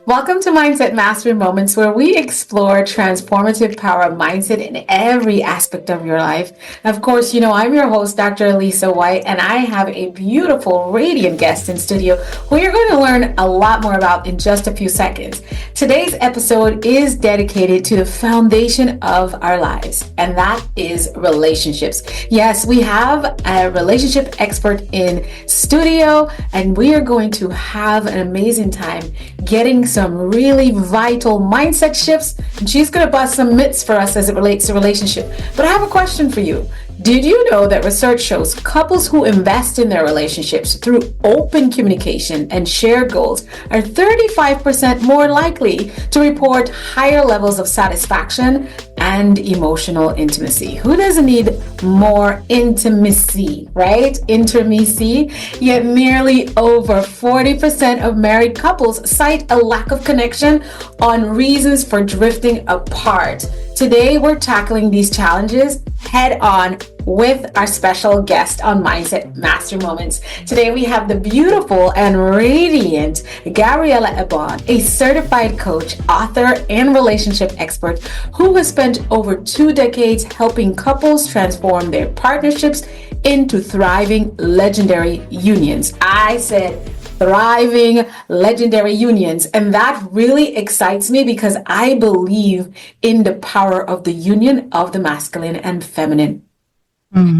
Welcome to Mindset Mastery Moments, where we explore transformative power of mindset in every aspect of your life. Of course, I'm your host, Dr. Alisa Whyte, and I have a beautiful, radiant guest in studio who you're going to learn a lot more about in just a few seconds. Today's episode is dedicated to the foundation of our lives, and that is relationships. Yes, we have a relationship expert in studio, and we are going to have an amazing time getting some really vital mindset shifts. And she's going to bust some myths for us as it relates to relationship. But I have a question for you. Did you know that research shows couples who invest in their relationships through open communication and shared goals are 35% more likely to report higher levels of satisfaction and emotional intimacy? Who doesn't need more intimacy, right? Intimacy. Yet nearly over 40% of married couples cite a lack of connection on reasons for drifting apart. Today, we're tackling these challenges head on with our special guest on Mindset Master Moments. Today, we have the beautiful and radiant Gabriela Embon, a certified coach, author, and relationship expert who has spent over 2 decades helping couples transform their partnerships into thriving, legendary unions. I said thriving, legendary unions. And that really excites me because I believe in the power of the union of the masculine and feminine.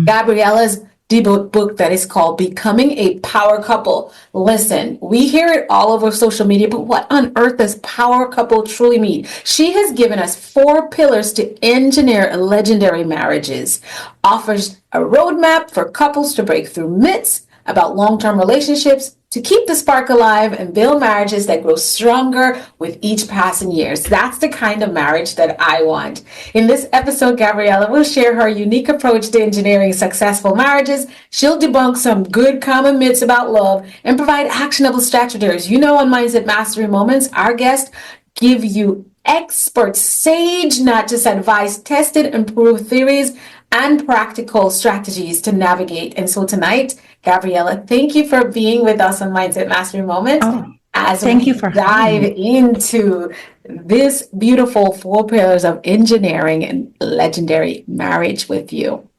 Gabriela's debut book that is called Becoming a Power Couple. Listen, we hear it all over social media, but what on earth does power couple truly mean? She has given us 4 pillars to engineer legendary marriages, offers a roadmap for couples to break through myths about long-term relationships, to keep the spark alive and build marriages that grow stronger with each passing years. That's the kind of marriage that I want. In this episode, Gabriela will share her unique approach to engineering successful marriages. She'll debunk some good common myths about love and provide actionable strategies. On Mindset Mastery Moments, our guests give you expert, sage, not just advice, tested and proved theories and practical strategies to navigate. And so tonight, Gabriela, thank you for being with us on Mindset Mastery Moments as thank we you for dive into this beautiful 4 pillars of engineering and legendary marriage with you.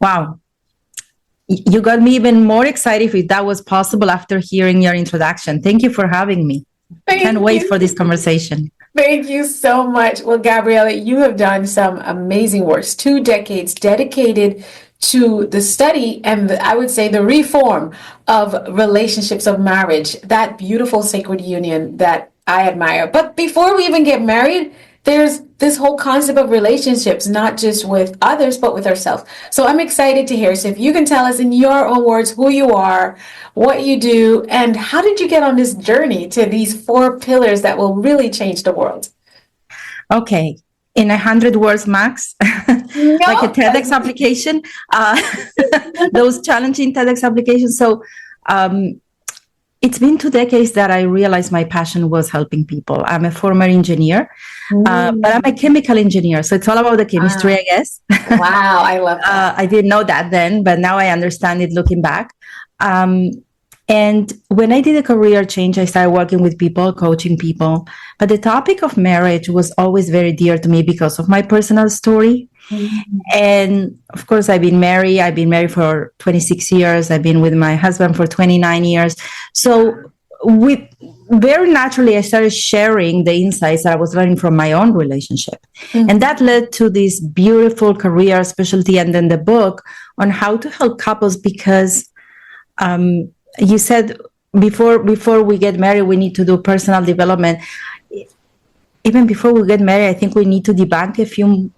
Wow. You got me even more excited if that was possible after hearing your introduction. Thank you for having me. Can't wait for this conversation. Thank you so much. Well, Gabriela, you have done some amazing work. 2 decades dedicated to the study and I would say the reform of relationships of marriage, that beautiful sacred union that I admire. But before we even get married, there's this whole concept of relationships, not just with others, but with ourselves. So I'm excited to hear. So if you can tell us in your own words who you are, what you do, and how did you get on this journey to these 4 pillars that will really change the world? Okay. In 100 words max, like a TEDx application, those challenging TEDx applications. So it's been 2 decades that I realized my passion was helping people. I'm a former engineer, but I'm a chemical engineer. So it's all about the chemistry, I guess. Wow, I love that. I didn't know that then, but now I understand it looking back. And when I did a career change, I started working with people, coaching people. But the topic of marriage was always very dear to me because of my personal story. Mm-hmm. And of course, I've been married for 26 years. I've been with my husband for 29 years. So very naturally, I started sharing the insights that I was learning from my own relationship. Mm-hmm. And that led to this beautiful career specialty and then the book on how to help couples because you said before we get married, we need to do personal development. Even before we get married, I think we need to debunk a few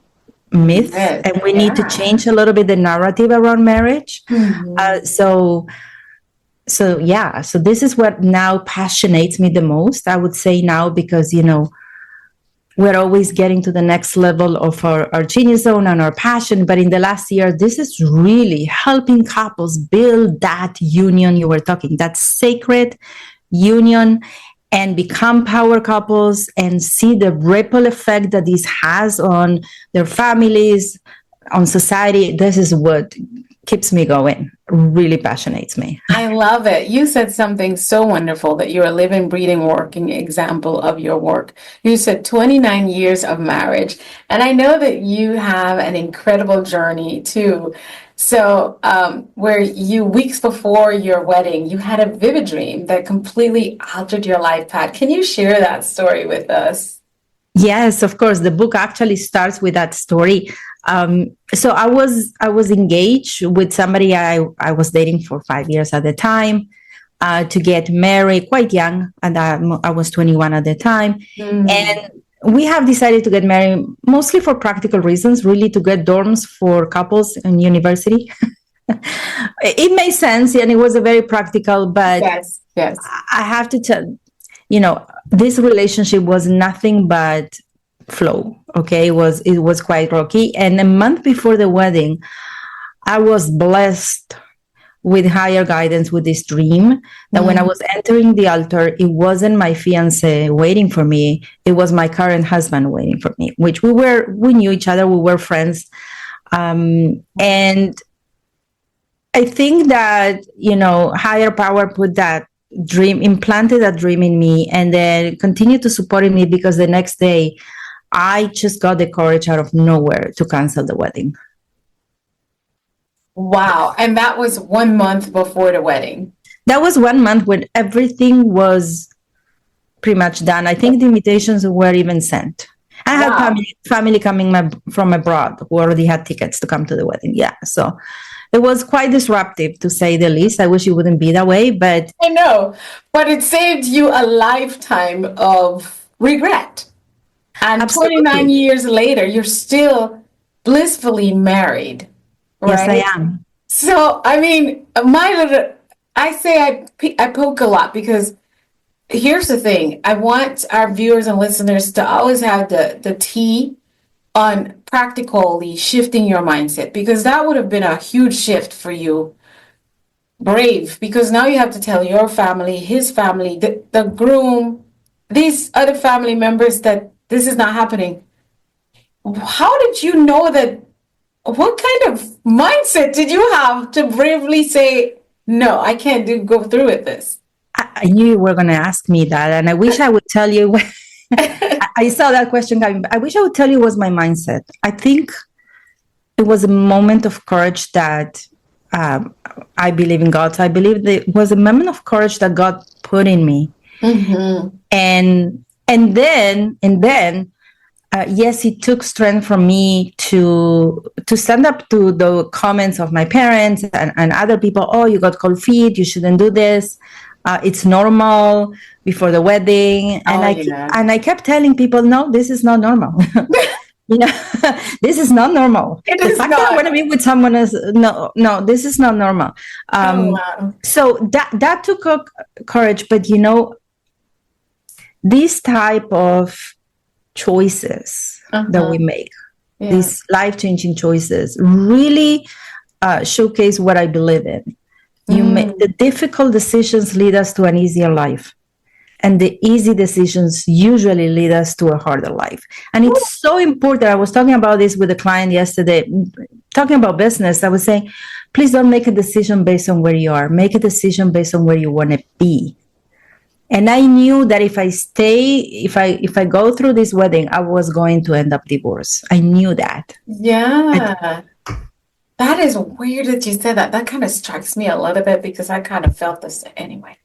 myths and we need to change a little bit the narrative around marriage. Mm-hmm. So this is what now passionates me the most, I would say now, because, we're always getting to the next level of our genius zone and our passion. But in the last year, this is really helping couples build that union you were talking, that sacred union, and become power couples and see the ripple effect that this has on their families, on society, this is what keeps me going, really passionates me. I love it. You said something so wonderful that you're a living, breathing, working example of your work. You said 29 years of marriage. And I know that you have an incredible journey too. So, where you, weeks before your wedding, you had a vivid dream that completely altered your life path. Can you share that story with us? Yes, of course. The book actually starts with that story. So I was engaged with somebody I was dating for 5 years at the time, to get married quite young, and I was 21 at the time. And we have decided to get married mostly for practical reasons, really to get dorms for couples in university. It made sense, and it was a very practical, but Yes, yes. I have to tell, this relationship was nothing but flow. Okay, it was quite rocky. And a month before the wedding, I was blessed with higher guidance with this dream that when I was entering the altar, it wasn't my fiance waiting for me, it was my current husband waiting for me, which we knew each other, we were friends. And I think that, higher power implanted that dream in me, and then continued to support me, because the next day I just got the courage out of nowhere to cancel the wedding. Wow. And that was 1 month before the wedding. That was 1 month when everything was pretty much done. I think the invitations were even sent. I had family coming from abroad who already had tickets to come to the wedding. Yeah. So it was quite disruptive, to say the least. I wish it wouldn't be that way, but I know, but it saved you a lifetime of regret. And absolutely. 29 years later, you're still blissfully married, right? Yes, I am. So, I mean, I poke a lot, because here's the thing. I want our viewers and listeners to always have the T on practically shifting your mindset, because that would have been a huge shift for you. Brave, because now you have to tell your family, his family, the groom, these other family members that this is not happening. How did you know that? What kind of mindset did you have to bravely say, no, I can't go through with this? I knew you were going to ask me that, and I wish I would tell you. I saw that question coming. I wish I would tell you it was my mindset. I think it was a moment of courage that I believe in God. So I believe that it was a moment of courage that God put in me. And then, yes, it took strength from me to stand up to the comments of my parents and other people. Oh, you got cold feet. You shouldn't do this. It's normal before the wedding. And I kept telling people, no, this is not normal. This is not normal. The fact that I want to be with someone else, no, this is not normal. So that took courage. But, this type of choices that we make, these life-changing choices, really showcase what I believe in. You make the difficult decisions lead us to an easier life, and the easy decisions usually lead us to a harder life. And it's so important. I was talking about this with a client yesterday, talking about business. I was saying, please don't make a decision based on where you are. Make a decision based on where you want to be. And I knew that if I go through this wedding, I was going to end up divorced. I knew that. Yeah. That is weird that you said that. That kind of strikes me a little bit, because I kind of felt this anyway.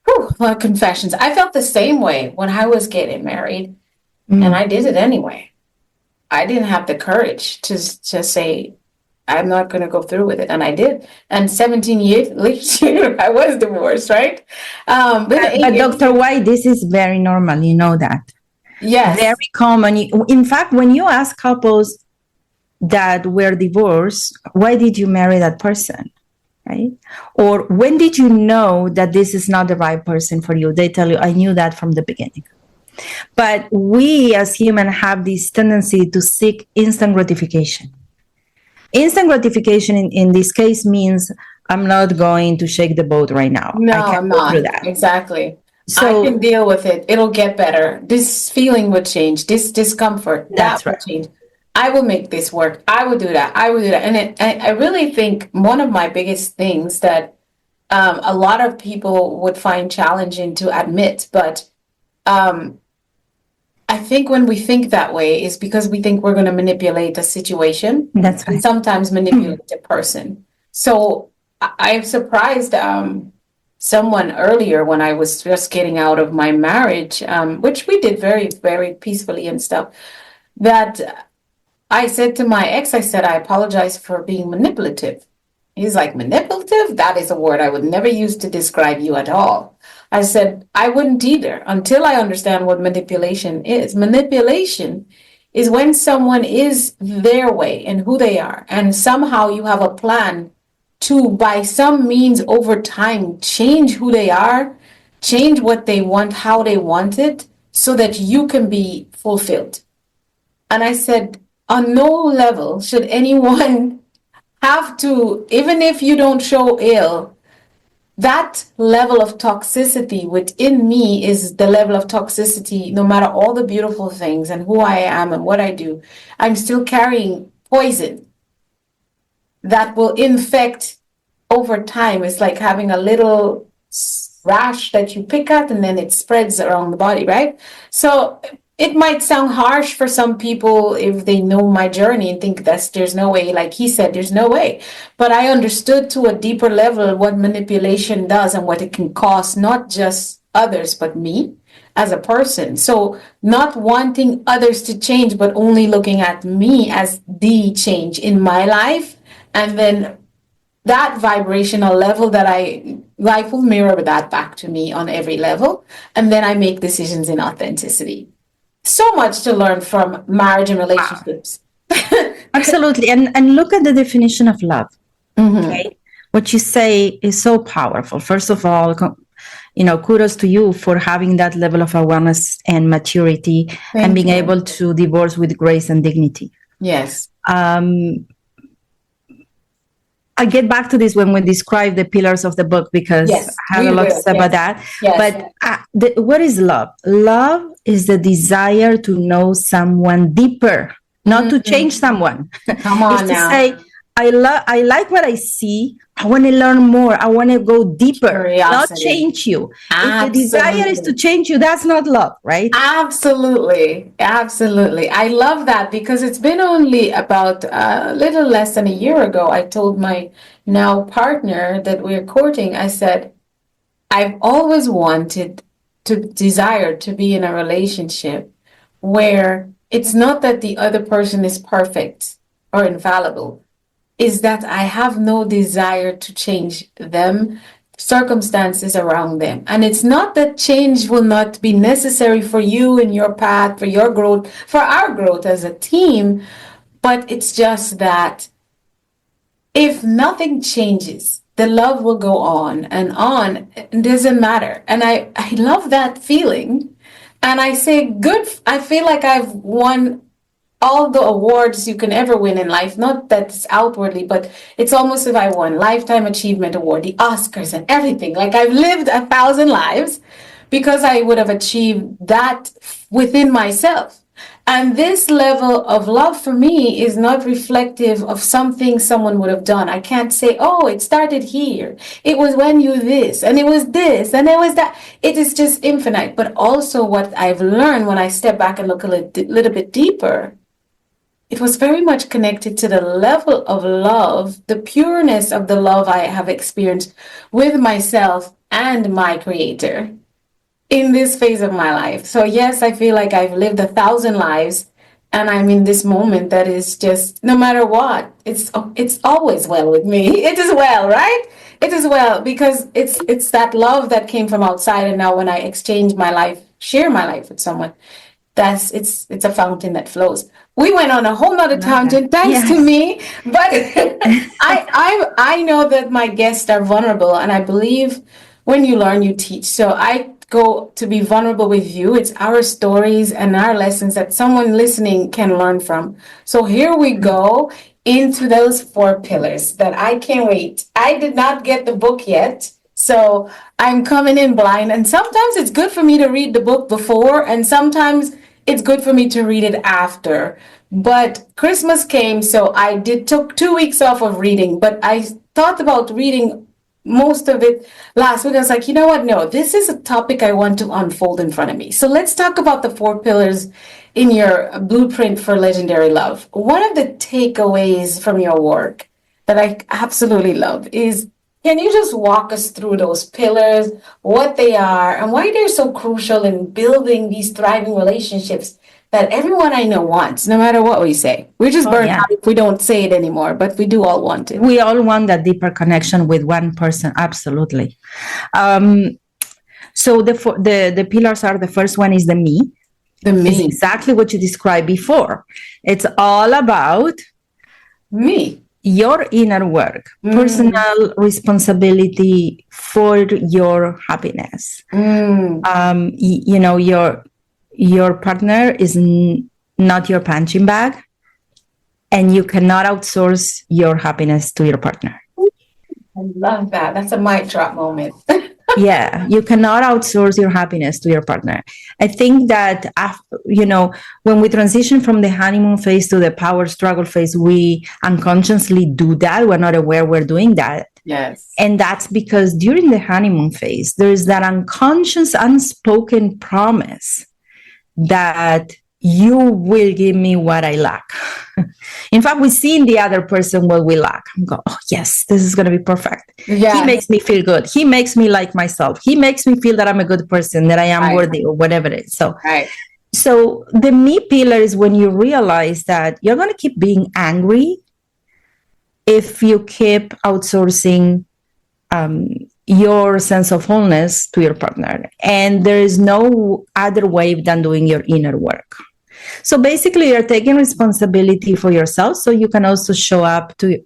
Whew, a lot of confessions. I felt the same way when I was getting married, and I did it anyway. I didn't have the courage to just say, I'm not going to go through with it. And I did. And 17 years later, I was divorced, right? But Dr. Whyte, this is very normal. You know that. Yes. Very common. In fact, when you ask couples that were divorced, why did you marry that person? Right? Or when did you know that this is not the right person for you? They tell you, I knew that from the beginning. But we as humans have this tendency to seek instant gratification. Instant gratification in this case means I'm not going to shake the boat right now. No, I can't go through that. Exactly. So I can deal with it. It'll get better. This feeling would change. This discomfort, that would change. I will make this work. I will do that. I will do that. And I really think one of my biggest things that a lot of people would find challenging to admit, but um, I think when we think that way is because we think we're going to manipulate a situation That's and right. sometimes manipulate a person. So I've surprised someone earlier when I was just getting out of my marriage, which we did very, very peacefully and stuff, that I said to my ex, I said, I apologize for being manipulative. He's like, manipulative? That is a word I would never use to describe you at all. I said, I wouldn't either until I understand what manipulation is. Manipulation is when someone is their way and who they are, and somehow you have a plan to, by some means over time, change who they are, change what they want, how they want it, so that you can be fulfilled. And I said, on no level should anyone have to, even if you don't show ill, that level of toxicity within me is the level of toxicity, no matter all the beautiful things and who I am and what I do, I'm still carrying poison that will infect over time. It's like having a little rash that you pick at and then it spreads around the body, right? So it might sound harsh for some people if they know my journey and think that there's no way, like he said, there's no way. But I understood to a deeper level what manipulation does and what it can cost, not just others, but me as a person. So not wanting others to change, but only looking at me as the change in my life. And then that vibrational level that life will mirror that back to me on every level. And then I make decisions in authenticity. So much to learn from marriage and relationships. Absolutely. And look at the definition of love. Okay. What you say is so powerful. First of all, kudos to you for having that level of awareness and maturity and being able to divorce with grace and dignity. Yes. I get back to this when we describe the pillars of the book because I have a lot to say about that. Yes. But what is love? Love is the desire to know someone deeper, not to change someone. Come on now. To say, I like what I see. I want to learn more. I want to go deeper, not change you. Absolutely. If the desire is to change you, that's not love, right? Absolutely. Absolutely. I love that because it's been only about a little less than a year ago. I told my now partner that we're courting, I said, I've always wanted to desire to be in a relationship where it's not that the other person is perfect or infallible, is that I have no desire to change them, circumstances around them. And it's not that change will not be necessary for you in your path, for your growth, for our growth as a team, but it's just that if nothing changes, the love will go on and on. It doesn't matter. And I love that feeling. And I say, good, I feel like I've won all the awards you can ever win in life. Not that it's outwardly, but it's almost if I won Lifetime Achievement Award, the Oscars and everything. Like I've lived 1,000 lives because I would have achieved that within myself. And this level of love for me is not reflective of something someone would have done. I can't say, oh, it started here. It was when you this, and it was this, and it was that. It is just infinite. But also what I've learned when I step back and look a little bit deeper, it was very much connected to the level of love, the pureness of the love I have experienced with myself and my creator in this phase of my life. So yes, I feel like I've lived 1,000 lives and I'm in this moment that is just, no matter what, it's always well with me. It is well, right? It is well because it's that love that came from outside, and now when I exchange my life, share my life with someone, it's a fountain that flows. We went on a whole nother tangent, thanks to me, but I know that my guests are vulnerable, and I believe when you learn, you teach. So I go to be vulnerable with you. It's our stories and our lessons that someone listening can learn from. So here we go into those 4 pillars that I can't wait. I did not get the book yet, so I'm coming in blind, and sometimes it's good for me to read the book before, and sometimes it's good for me to read it after, But Christmas came, so I took 2 weeks off of reading, but I thought about reading most of it last week. I was like, you know what? No, this is a topic I want to unfold in front of me. So let's talk about the 4 pillars in your blueprint for legendary love. One of the takeaways from your work that I absolutely love is, can you just walk us through those pillars, what they are, and why they're so crucial in building these thriving relationships that everyone I know wants, no matter what we say? We're just burned out if we don't say it anymore, but we do all want it. We all want that deeper connection with one person, absolutely. So the pillars are, the first one is the me. The me. It's exactly what you described before. It's all about me. Your inner work, personal responsibility for your happiness. You know, your partner is not your punching bag, and you cannot outsource your happiness to your partner. I love that. That's a mic drop moment. Yeah, you cannot outsource your happiness to your partner. I think that, you know, when we transition from the honeymoon phase to the power struggle phase, we unconsciously do that. We're not aware we're doing that. Yes. And that's because during the honeymoon phase, there is that unconscious, unspoken promise that you will give me what I lack. In fact, we see in the other person what we lack. I go, oh, yes, this is going to be perfect. Yes. He makes me feel good. He makes me like myself. He makes me feel that I'm a good person, that I am worthy, or whatever it is. So the me pillar is when you realize that you're going to keep being angry if you keep outsourcing your sense of wholeness to your partner. And there is no other way than doing your inner work. So basically, you're taking responsibility for yourself so you can also show up to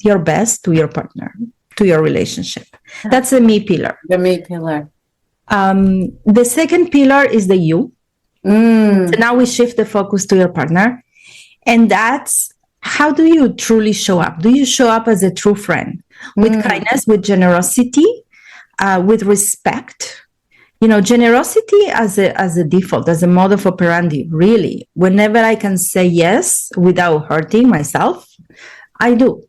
your best to your partner, to your relationship. That's the me pillar. The me pillar. The second pillar is the you. So now we shift the focus to your partner. And that's, how do you truly show up? Do you show up as a true friend with kindness, with generosity, with respect? You know, generosity as a default, as a modus operandi, really. Whenever I can say yes without hurting myself, I do.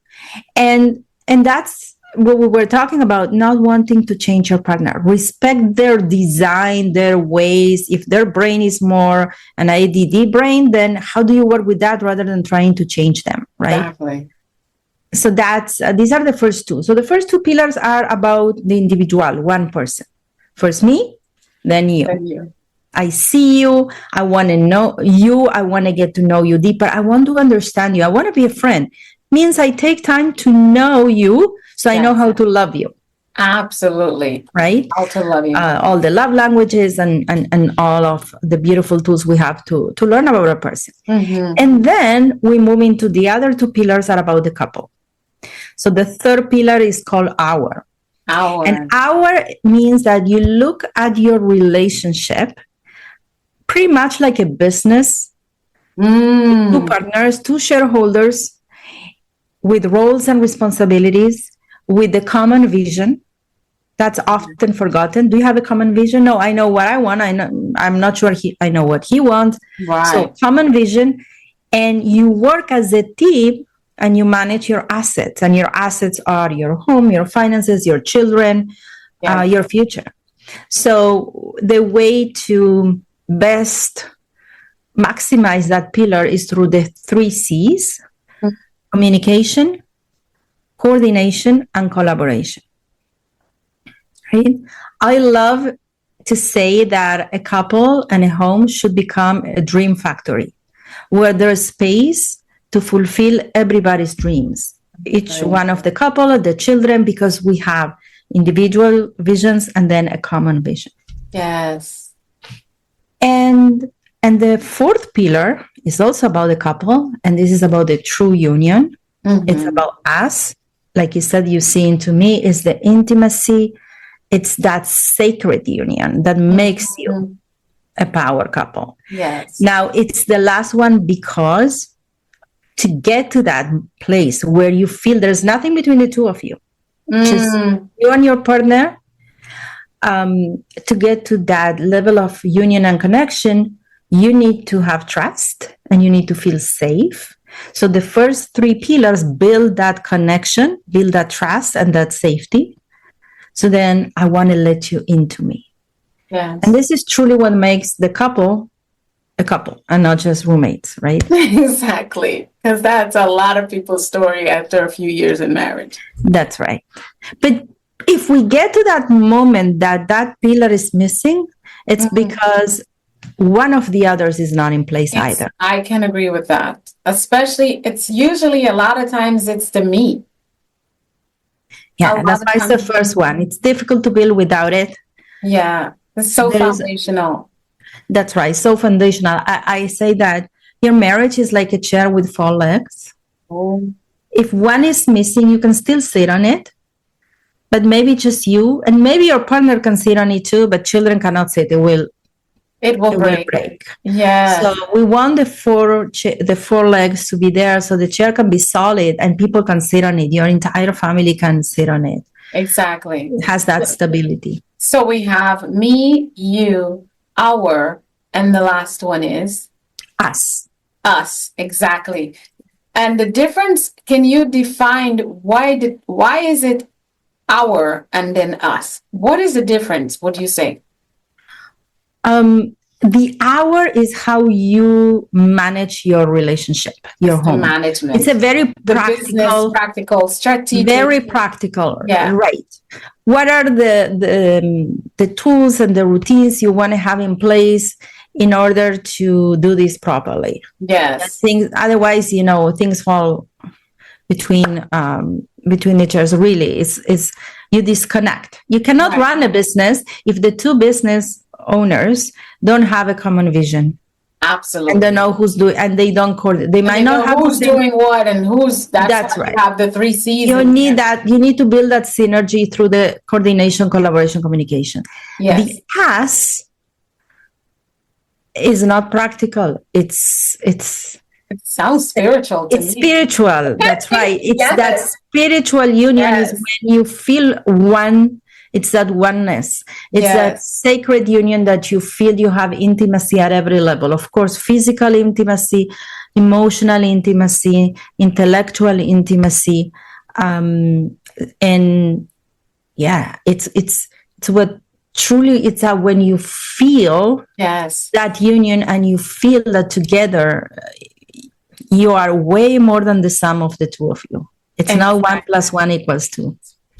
And that's what we were talking about, not wanting to change your partner. Respect their design, their ways. If their brain is more an ADD brain, then how do you work with that rather than trying to change them, right? Exactly. So that's these are the first two. So the first two pillars are about the individual, one person. First me, then you. I see you. I want to know you. I want to get to know you deeper. I want to understand you. I want to be a friend. Means I take time to know you so I know how to love you. Absolutely. Right? How to love you. All the love languages and all of the beautiful tools we have to learn about a person. And then we move into the other two pillars are about the couple. So the third pillar is called our. And our means that you look at your relationship pretty much like a business, two partners, two shareholders with roles and responsibilities, with a common vision. That's often forgotten. Do you have a common vision? No, I know what I want. I'm not sure I know what he wants. Right. So common vision, and you work as a team. And you manage your assets, and your assets are your home, your finances, your children, your future. So the way to best maximize that pillar is through the 3 C's: communication, coordination, and collaboration. Right? I love to say that a couple and a home should become a dream factory where there's space to fulfill everybody's dreams, each one of the couple, the children, because we have individual visions and then a common vision. Yes. And the fourth pillar is also about the couple, and this is about the true union. It's about us. Like you said, you see into me is the intimacy. It's that sacred union that makes you a power couple. Yes. Now, it's the last one because to get to that place where you feel there's nothing between the two of you, just you and your partner, to get to that level of union and connection, you need to have trust and you need to feel safe. So the first three pillars build that connection, build that trust and that safety. So then I want to let you into me. Yes. And this is truly what makes the couple a couple and not just roommates, right? Exactly. Because that's a lot of people's story after a few years in marriage. That's right. But if we get to that moment that that pillar is missing, it's because one of the others is not in place either. I can agree with that. Especially, it's usually a lot of times it's the me. Yeah, that's why it's the first one. It's difficult to build without it. Yeah, it's so foundational. That's right, so foundational. I say that your marriage is like a chair with 4 legs. Oh. If one is missing, you can still sit on it, but maybe just you, and maybe your partner can sit on it too, but children cannot sit. It will break. Yeah. So we want the four legs to be there so the chair can be solid and people can sit on it. Your entire family can sit on it. Exactly. It has that stability. So we have me, you, our, and the last one is? Us. Us, exactly. And the difference, can you define why is it our and then us? What is the difference? What do you say? The hour is how you manage your relationship, your home. Management. It's a very practical, strategic. Very practical, yeah. Right. What are the tools and the routines you want to have in place in order to do this properly? Yes. Otherwise, things fall between each other. Really, it's you disconnect. You cannot run a business if the two business owners don't have a common vision. Absolutely. And they know who's doing, and they don't coordinate. They might not have who's doing what and who's. That's right. You have the 3 C's. You need that. You need to build that synergy through the coordination, collaboration, communication. Yes. The us is not practical. It sounds spiritual to me. It's spiritual. That's right. It's that spiritual union is when you feel one. It's that oneness. It's that sacred union that you feel you have intimacy at every level. Of course, physical intimacy, emotional intimacy, intellectual intimacy. And yeah, it's what truly it's that when you feel that union and you feel that together, you are way more than the sum of the two of you. It's now 1 + 1 = 2.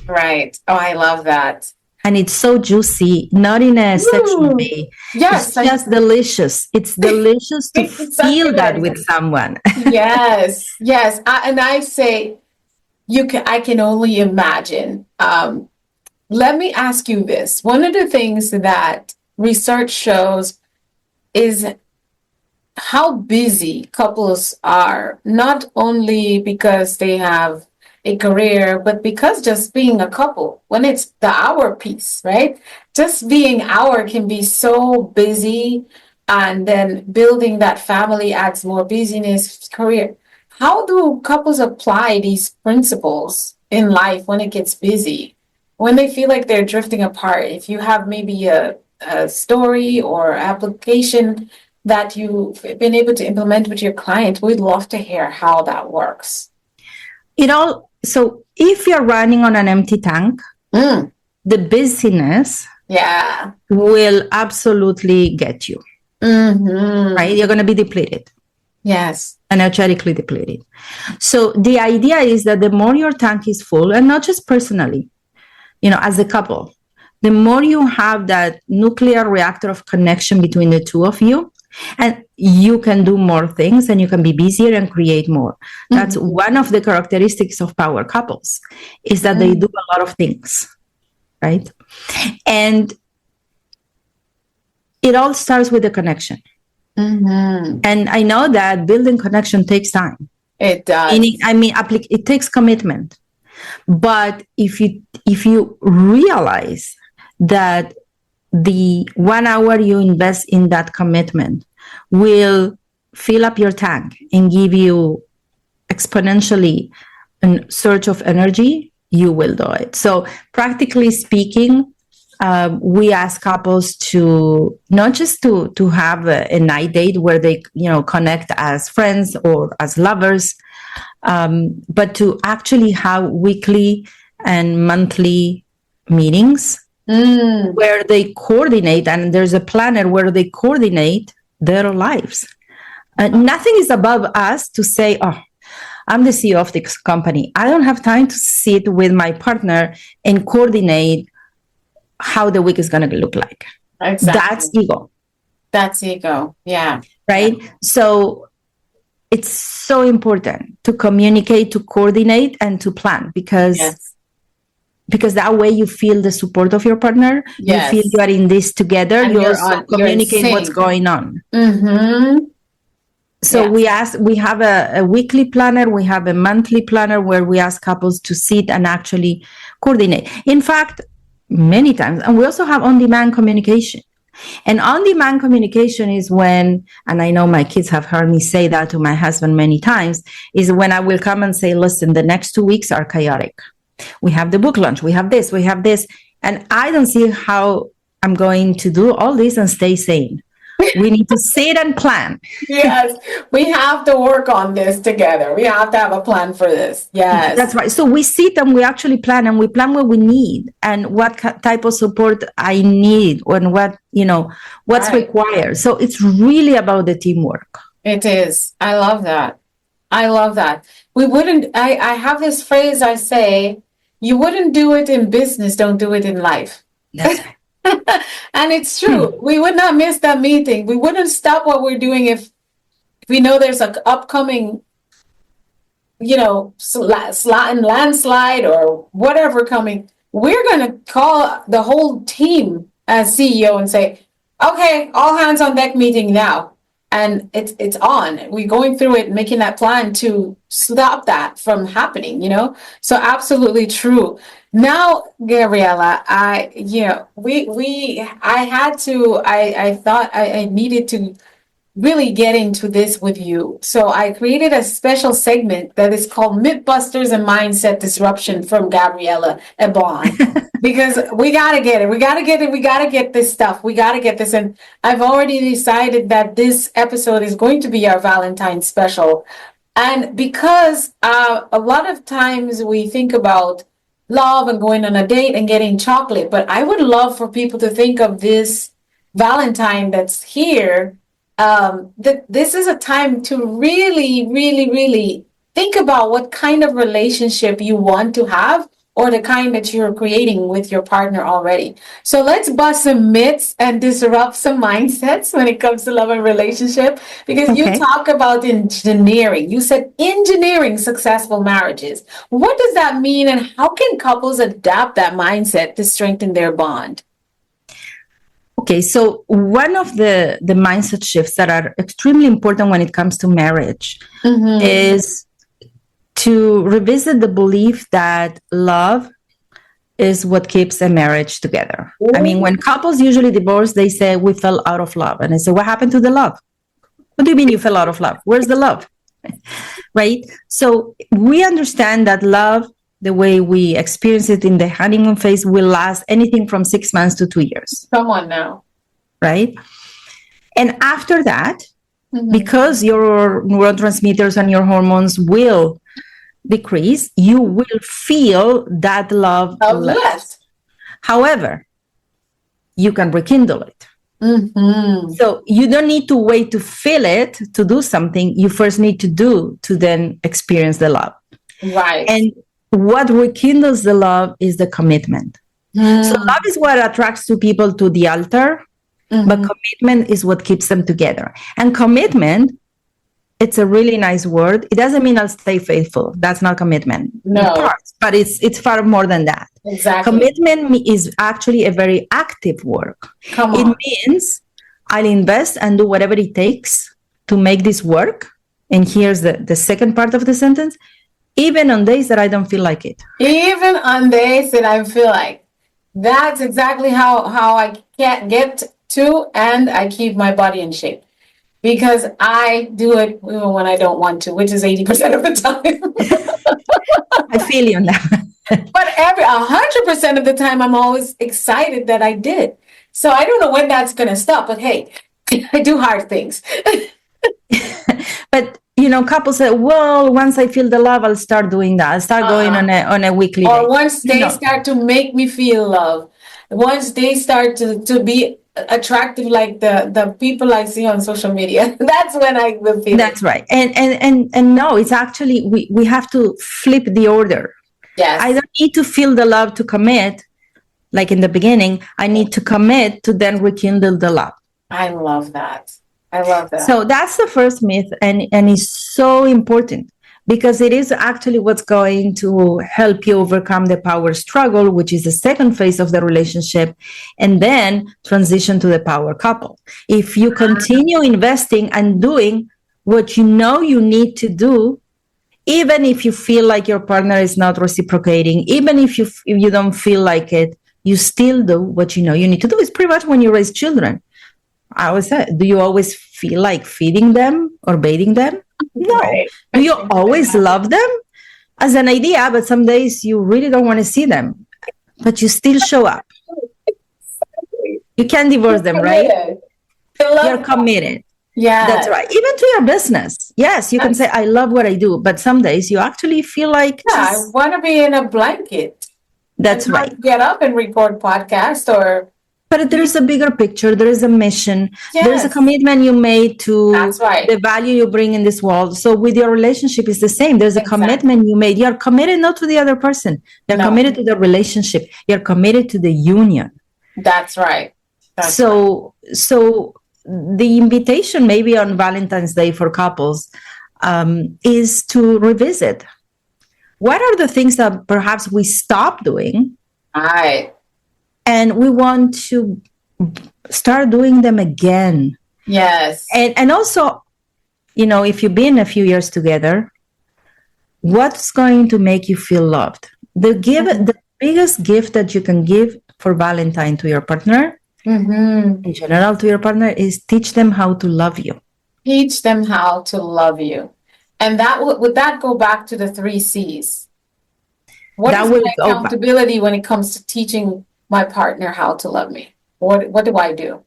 Right. Oh, I love that. And it's so juicy, not in a sexual way. Yes. It's just delicious. It's delicious to feel that with someone. Yes. And I say, I can only imagine. Let me ask you this. One of the things that research shows is how busy couples are, not only because they have a career, but because just being a couple, when it's the hour piece, right? Just being hour can be so busy, and then building that family adds more busyness, career. How do couples apply these principles in life when it gets busy, when they feel like they're drifting apart? If you have maybe a story or application that you've been able to implement with your client, we'd love to hear how that works. So if you're running on an empty tank, the busyness will absolutely get you. Right? You're going to be depleted. Yes. Energetically depleted. So the idea is that the more your tank is full, and not just personally, as a couple, the more you have that nuclear reactor of connection between the two of you, and you can do more things and you can be busier and create more. That's one of the characteristics of power couples, is that they do a lot of things, right? And it all starts with the connection. And I know that building connection takes time. It does. It takes commitment. But if you realize that the 1 hour you invest in that commitment will fill up your tank and give you exponentially a surge of energy, you will do it. So practically speaking, We ask couples to not just to have a night date where they connect as friends or as lovers, but to actually have weekly and monthly meetings where they coordinate, and there's a planner where they coordinate their lives. Nothing is above us to say, oh, I'm the CEO of this company. I don't have time to sit with my partner and coordinate how the week is going to look like. Exactly. That's ego. That's ego. Yeah. Right. Yeah. So it's so important to communicate, to coordinate, and to plan, because that way you feel the support of your partner. Yes. You feel you are in this together. And you also communicate what's going on. Mm-hmm. So we have a weekly planner, we have a monthly planner where we ask couples to sit and actually coordinate. In fact, many times, and we also have on-demand communication. And on-demand communication is when, and I know my kids have heard me say that to my husband many times, is when I will come and say, listen, the next 2 weeks are chaotic. We have the book launch, we have this, and I don't see how I'm going to do all this and stay sane. We need to sit and plan. Yes, we have to work on this together. We have to have a plan for this. Yes. That's right. So we sit and we actually plan, and we plan what we need and what type of support I need and what's required. So it's really about the teamwork. It is. I love that. I have this phrase I say, you wouldn't do it in business, don't do it in life. That's right. And it's true. We would not miss that meeting. We wouldn't stop what we're doing if we know there's an upcoming, landslide or whatever coming. We're going to call the whole team as CEO and say, okay, all hands on deck meeting now. And it's on. We're going through it, making that plan to stop that from happening, So absolutely true. Now, Gabriela, I thought I needed to really get into this with you. So I created a special segment that is called Mythbusters and Mindset Disruption from Gabriela Embon. Because we got to get it. We got to get this stuff. We got to get this. And I've already decided that this episode is going to be our Valentine's special. And because a lot of times we think about love and going on a date and getting chocolate, but I would love for people to think of this Valentine that's here, that this is a time to really, really, really think about what kind of relationship you want to have, or the kind that you're creating with your partner already. So let's bust some myths and disrupt some mindsets when it comes to love and relationship, because you talk about engineering. You said engineering successful marriages. What does that mean, and how can couples adapt that mindset to strengthen their bond? Okay, so one of the mindset shifts that are extremely important when it comes to marriage is to revisit the belief that love is what keeps a marriage together. Ooh. I mean, when couples usually divorce, they say, we fell out of love. And I say, what happened to the love? What do you mean you fell out of love? Where's the love? Right? So we understand that love, the way we experience it in the honeymoon phase, will last anything from 6 months to 2 years. Come on now. Right? And after that, because your neurotransmitters and your hormones will decrease, you will feel that love less. However, you can rekindle it. So you don't need to wait to feel it to do something. You first need to do to then experience the love. Right. And what rekindles the love is the commitment. So love is what attracts two people to the altar, but commitment is what keeps them together. And commitment, it's a really nice word. It doesn't mean I'll stay faithful. That's not commitment. No. But it's far more than that. Exactly. Commitment is actually a very active work. Come on. It means I'll invest and do whatever it takes to make this work. And here's the second part of the sentence. Even on days that I don't feel like it. Even on days that I feel like. That's exactly how I can't get to, and I keep my body in shape. Because I do it even when I don't want to, which is 80% of the time. I feel you on that. But 100% of the time, I'm always excited that I did. So I don't know when that's going to stop. But hey, I do hard things. But couples say, well, once I feel the love, I'll start doing that. I'll start going on a weekly or date. once they start to make me feel love, once they start to be attractive like the people I see on social media, that's when I will feel that's right. And no, it's actually we have to flip the order. Yes. I don't need to feel the love to commit, like in the beginning. I need to commit to then rekindle the love. I love that. I love that. So that's the first myth, and it's so important because it is actually what's going to help you overcome the power struggle, which is the second phase of the relationship, and then transition to the power couple. If you continue investing and doing what you know you need to do, even if you feel like your partner is not reciprocating, even if you don't feel like it, you still do what you know you need to do. It's pretty much when you raise children. I always say, do you always feel like feeding them or bathing them? No. Right. Do you always love them? As an idea, but some days you really don't want to see them, but you still show up. You can't divorce them, right? You're committed. Yeah. That's right. Even to your business. Yes, you can say, I love what I do, but some days you actually feel like... I want to be in a blanket. That's right. Get up and record podcast or... But there is a bigger picture. There is a mission. Yes. There is a commitment you made to the value you bring in this world. So with your relationship, it's the same. There's a commitment you made. You're committed not to the other person. You're committed to the relationship. You're committed to the union. That's right. So the invitation maybe on Valentine's Day for couples is to revisit. What are the things that perhaps we stopped doing? Right. And we want to start doing them again. Yes. And also, if you've been a few years together, what's going to make you feel loved? The biggest gift that you can give for Valentine to your partner, in general to your partner, is teach them how to love you. Teach them how to love you. And that would that go back to the 3 C's? What is my accountability when it comes to teaching my partner how to love me? What do I do?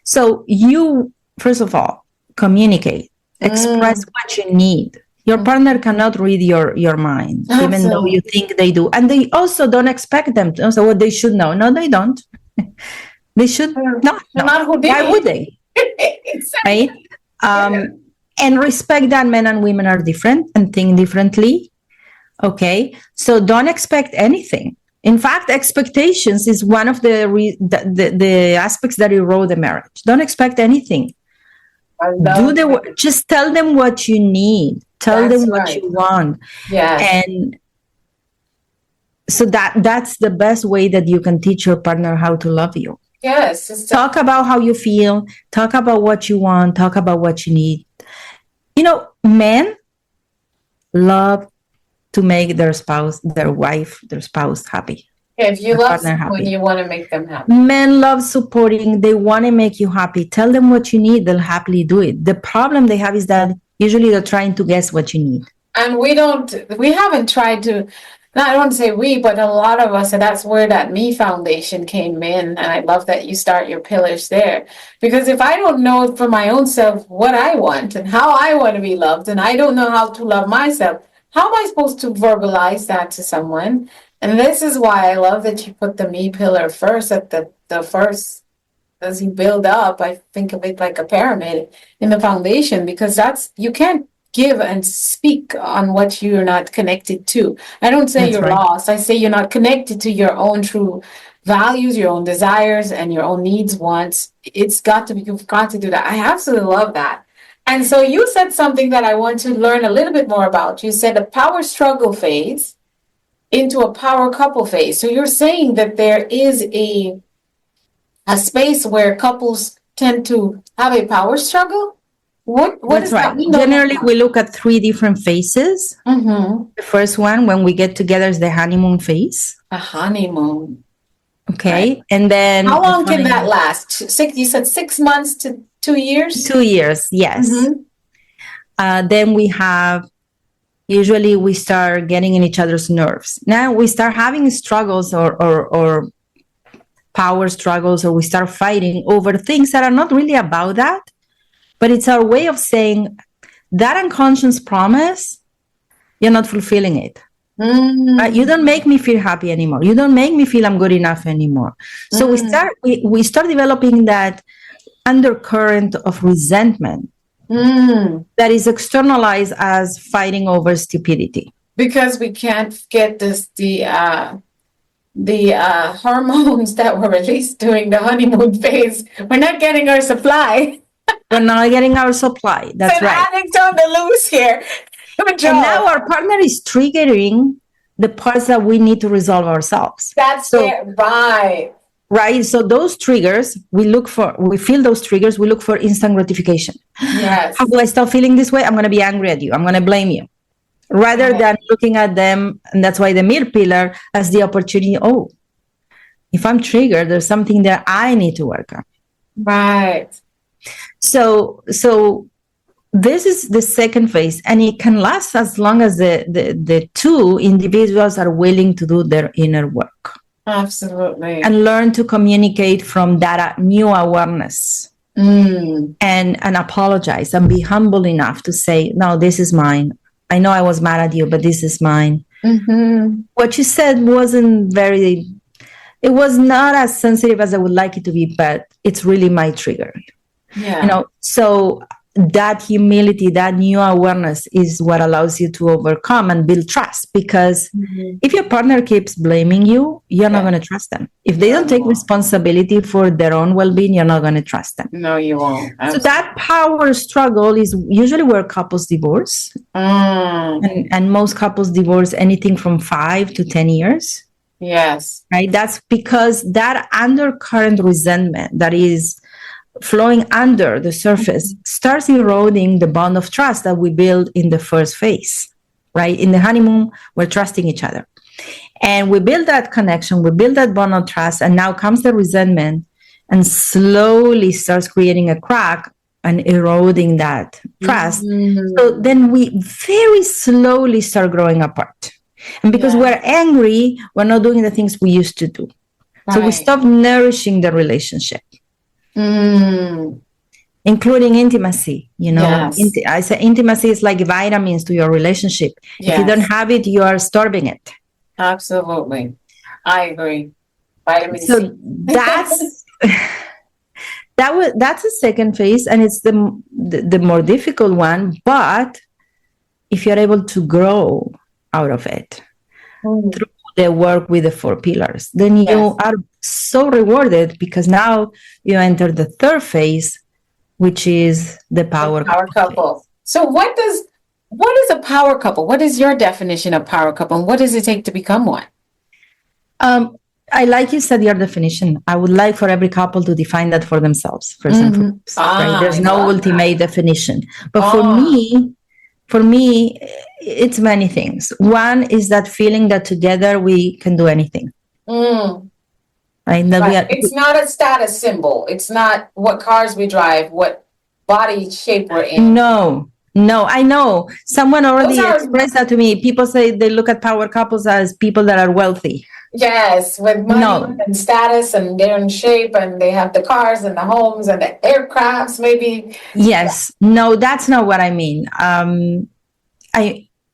So you, first of all, communicate, express what you need. Your partner cannot read your mind, even though you think they do. And they also don't expect them to. So what they should know. No, they don't. They should not know. Not who Why would they? Exactly. Right? And respect that men and women are different and think differently. Okay? So don't expect anything. In fact, expectations is one of the aspects that erode the marriage. Don't expect anything. Just tell them what you need. Tell them what you want. Yeah. And so that's the best way that you can teach your partner how to love you. Yes. Talk about how you feel. Talk about what you want. Talk about what you need. Men love to make their spouse happy. If you love someone, you want to make them happy. Men love supporting. They want to make you happy. Tell them what you need. They'll happily do it. The problem they have is that usually they're trying to guess what you need. And we haven't tried to, I don't want to say we, but a lot of us, and that's where that Me Foundation came in. And I love that you start your pillars there. Because if I don't know for my own self what I want and how I want to be loved, and I don't know how to love myself, how am I supposed to verbalize that to someone? And this is why I love that you put the me pillar first at the first, as you build up. I think of it like a pyramid in the foundation, because you can't give and speak on what you're not connected to. I don't say you're lost. I say you're not connected to your own true values, your own desires, and your own needs, wants. You've got to do that. I absolutely love that. And so you said something that I want to learn a little bit more about. You said a power struggle phase into a power couple phase. So you're saying that there is a space where couples tend to have a power struggle? What does that mean? Generally, we look at 3 different phases. The first one, when we get together, is the honeymoon phase. A honeymoon. Okay. Right. And then... How long can that last? You said 6 months to 2 years? 2 years, yes. Then we have usually we start getting in each other's nerves. Now we start having struggles or power struggles, or we start fighting over things that are not really about that, but it's our way of saying that unconscious promise, you're not fulfilling it. You don't make me feel happy anymore. You don't make me feel I'm good enough anymore. So we start developing that undercurrent of resentment that is externalized as fighting over stupidity. Because we can't get the hormones that were released during the honeymoon phase. We're not getting our supply. We're not getting our supply. That's right. Addict on the loose here. And now our partner is triggering the parts that we need to resolve ourselves. That's right. Right. So those triggers, we feel those triggers, we look for instant gratification. Yes. How do I stop feeling this way? I'm going to be angry at you. I'm going to blame you. Rather than looking at them, and that's why the middle pillar as the opportunity. Oh, if I'm triggered, there's something that I need to work on. Right. So this is the second phase, and it can last as long as the two individuals are willing to do their inner work. Absolutely. And learn to communicate from that new awareness and apologize and be humble enough to say, no, this is mine. I know I was mad at you, but this is mine. What you said it was not as sensitive as I would like it to be, but it's really my trigger. Yeah. So that humility, that new awareness is what allows you to overcome and build trust. Because if your partner keeps blaming you, you're not going to trust them. If they don't take responsibility for their own well-being, you're not going to trust them. No, you won't. Absolutely. So that power struggle is usually where couples divorce. And most couples divorce anything from 5 to 10 years. Yes. Right. That's because that undercurrent resentment that is flowing under the surface starts eroding the bond of trust that we build in the first phase, right? In the honeymoon, we're trusting each other. And we build that connection, we build that bond of trust, and now comes the resentment and slowly starts creating a crack and eroding that trust. So then we very slowly start growing apart. And because we're angry, we're not doing the things we used to do. Right. So we stop nourishing the relationship. Including intimacy, Yes. I say intimacy is like vitamins to your relationship. Yes. If you don't have it, you are starving it. Absolutely. I agree. Vitamin C. So that's a second phase, and it's the more difficult one. But if you're able to grow out of it through the work with the 4 pillars, then you are so rewarded, because now you enter the third phase, which is the power couple. So what is a power couple? What is your definition of power couple, and what does it take to become one? I like you said your definition. I would like for every couple to define that for themselves first and foremost. Right? There's no ultimate definition, but for me, it's many things. One is that feeling that together we can do anything. Right? It's not a status symbol. It's not what cars we drive, what body shape we're in. No, I know. Someone already expressed that to me. People say they look at power couples as people that are wealthy. Yes, with money and status, and they're in shape, and they have the cars and the homes and the aircrafts, maybe. Yes. No, that's not what I mean.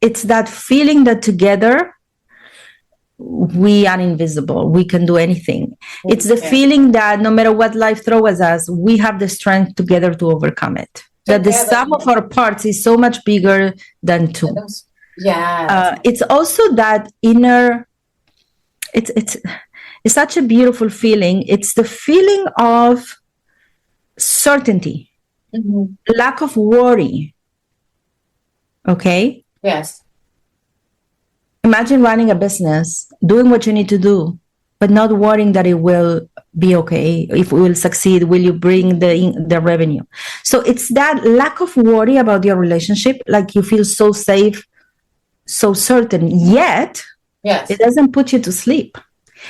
It's that feeling that together we are invisible. We can do anything. It's the feeling that no matter what life throws at us, we have the strength together to overcome it. That the sum of our parts is so much bigger than 2. Yeah. It's also that inner. It's such a beautiful feeling. It's the feeling of certainty, lack of worry. Okay. Yes. Imagine running a business, doing what you need to do, but not worrying that it will be okay, if we will succeed, will you bring the revenue? So it's that lack of worry about your relationship, like you feel so safe, so certain, yet it doesn't put you to sleep.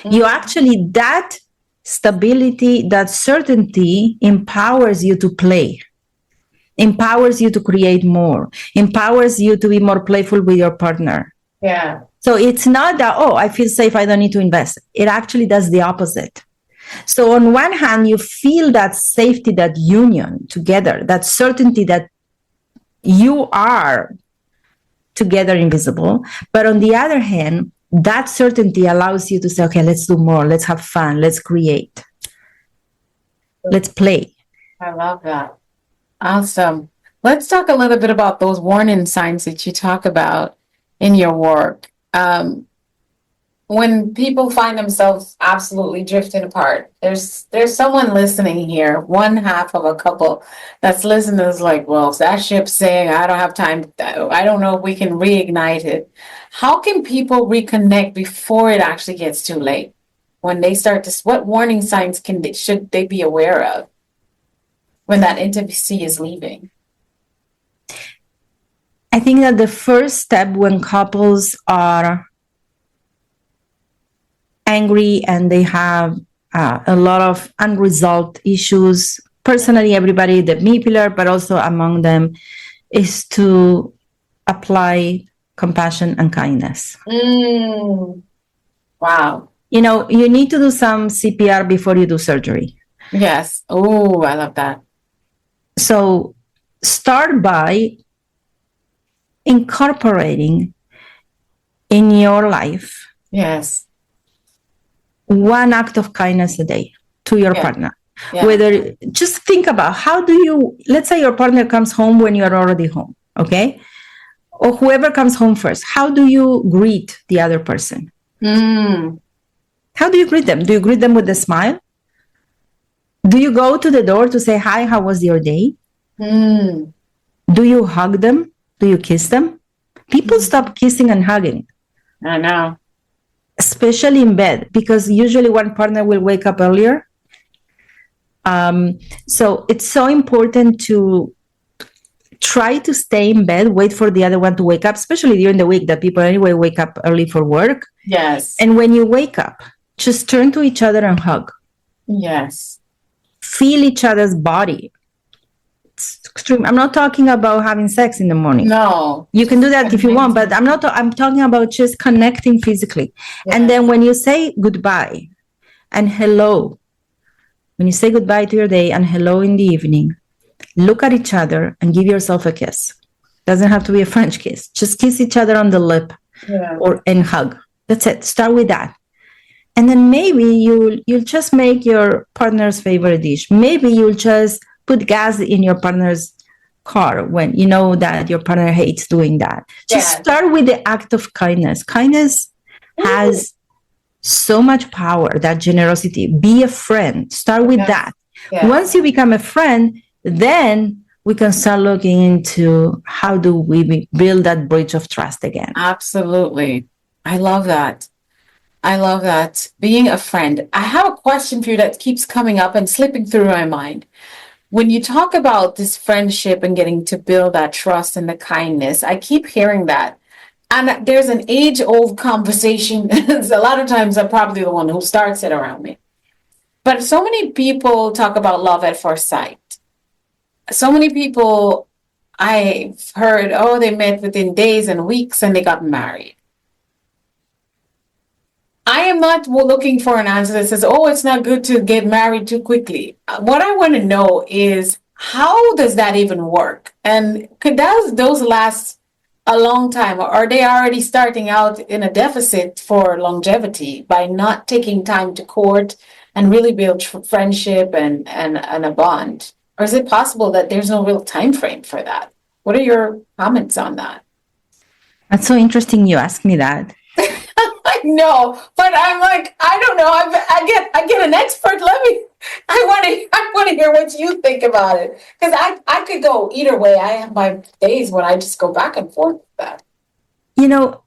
You actually, that stability, that certainty empowers you to play. empowers you to create more, empowers you to be more playful with your partner. Yeah. So it's not that, oh, I feel safe, I don't need to invest. It actually does the opposite. So on one hand, you feel that safety, that union together, that certainty that you are together invisible. But on the other hand, that certainty allows you to say, okay, let's do more, let's have fun, let's create, let's play. I love that. Awesome. Let's talk a little bit about those warning signs that you talk about in your work. When people find themselves absolutely drifting apart, there's someone listening here, one half of a couple that's listening is like, well, if that ship's saying I don't have time, I don't know if we can reignite it. How can people reconnect before it actually gets too late? When they start to, what warning signs should they be aware of when that intimacy is leaving? I think that the first step when couples are angry and they have a lot of unresolved issues, personally, everybody, the me pillar, but also among them, is to apply compassion and kindness. Wow. You know, you need to do some CPR before you do surgery. Yes. Oh, I love that. So start by incorporating in your life, yes, one act of kindness a day to your partner. Yeah. Whether, just think about how do you, let's say your partner comes home when you're already home, okay? Or whoever comes home first, how do you greet the other person? How do you greet them? Do you greet them with a smile? Do you go to the door to say, hi, how was your day? Do you hug them? Do you kiss them? People stop kissing and hugging. I know. Especially in bed, because usually one partner will wake up earlier. So it's so important to try to stay in bed, wait for the other one to wake up, especially during the week that people anyway wake up early for work. Yes. And when you wake up, just turn to each other and hug. Yes. Feel each other's body. It's extreme. I'm not talking about having sex in the morning. No. You can do that if you want, but I'm talking about just connecting physically. Yes. And then when you say goodbye and hello, when you say goodbye to your day and hello in the evening, look at each other and give yourself a kiss. Doesn't have to be a French kiss. Just kiss each other on the lip and hug. That's it. Start with that. And then maybe you'll just make your partner's favorite dish. Maybe you'll just put gas in your partner's car when you know that your partner hates doing that. Just start with the act of kindness. Kindness has so much power, that generosity. Be a friend. Start with that. Once you become a friend, then we can start looking into how do we build that bridge of trust again. Absolutely. I love that. I love that. Being a friend. I have a question for you that keeps coming up and slipping through my mind. When you talk about this friendship and getting to build that trust and the kindness, I keep hearing that. And there's an age-old conversation. A lot of times I'm probably the one who starts it around me. But so many people talk about love at first sight. So many people I've heard, oh, they met within days and weeks and they got married. I am not looking for an answer that says, oh, it's not good to get married too quickly. What I want to know is, how does that even work? And could those last a long time? Or are they already starting out in a deficit for longevity by not taking time to court and really build friendship and a bond? Or is it possible that there's no real time frame for that? What are your comments on that? That's so interesting you ask me that. I know, but I'm like, I don't know. I get an expert. I want to hear what you think about it, because I could go either way. I have my days when I just go back and forth with that. You know,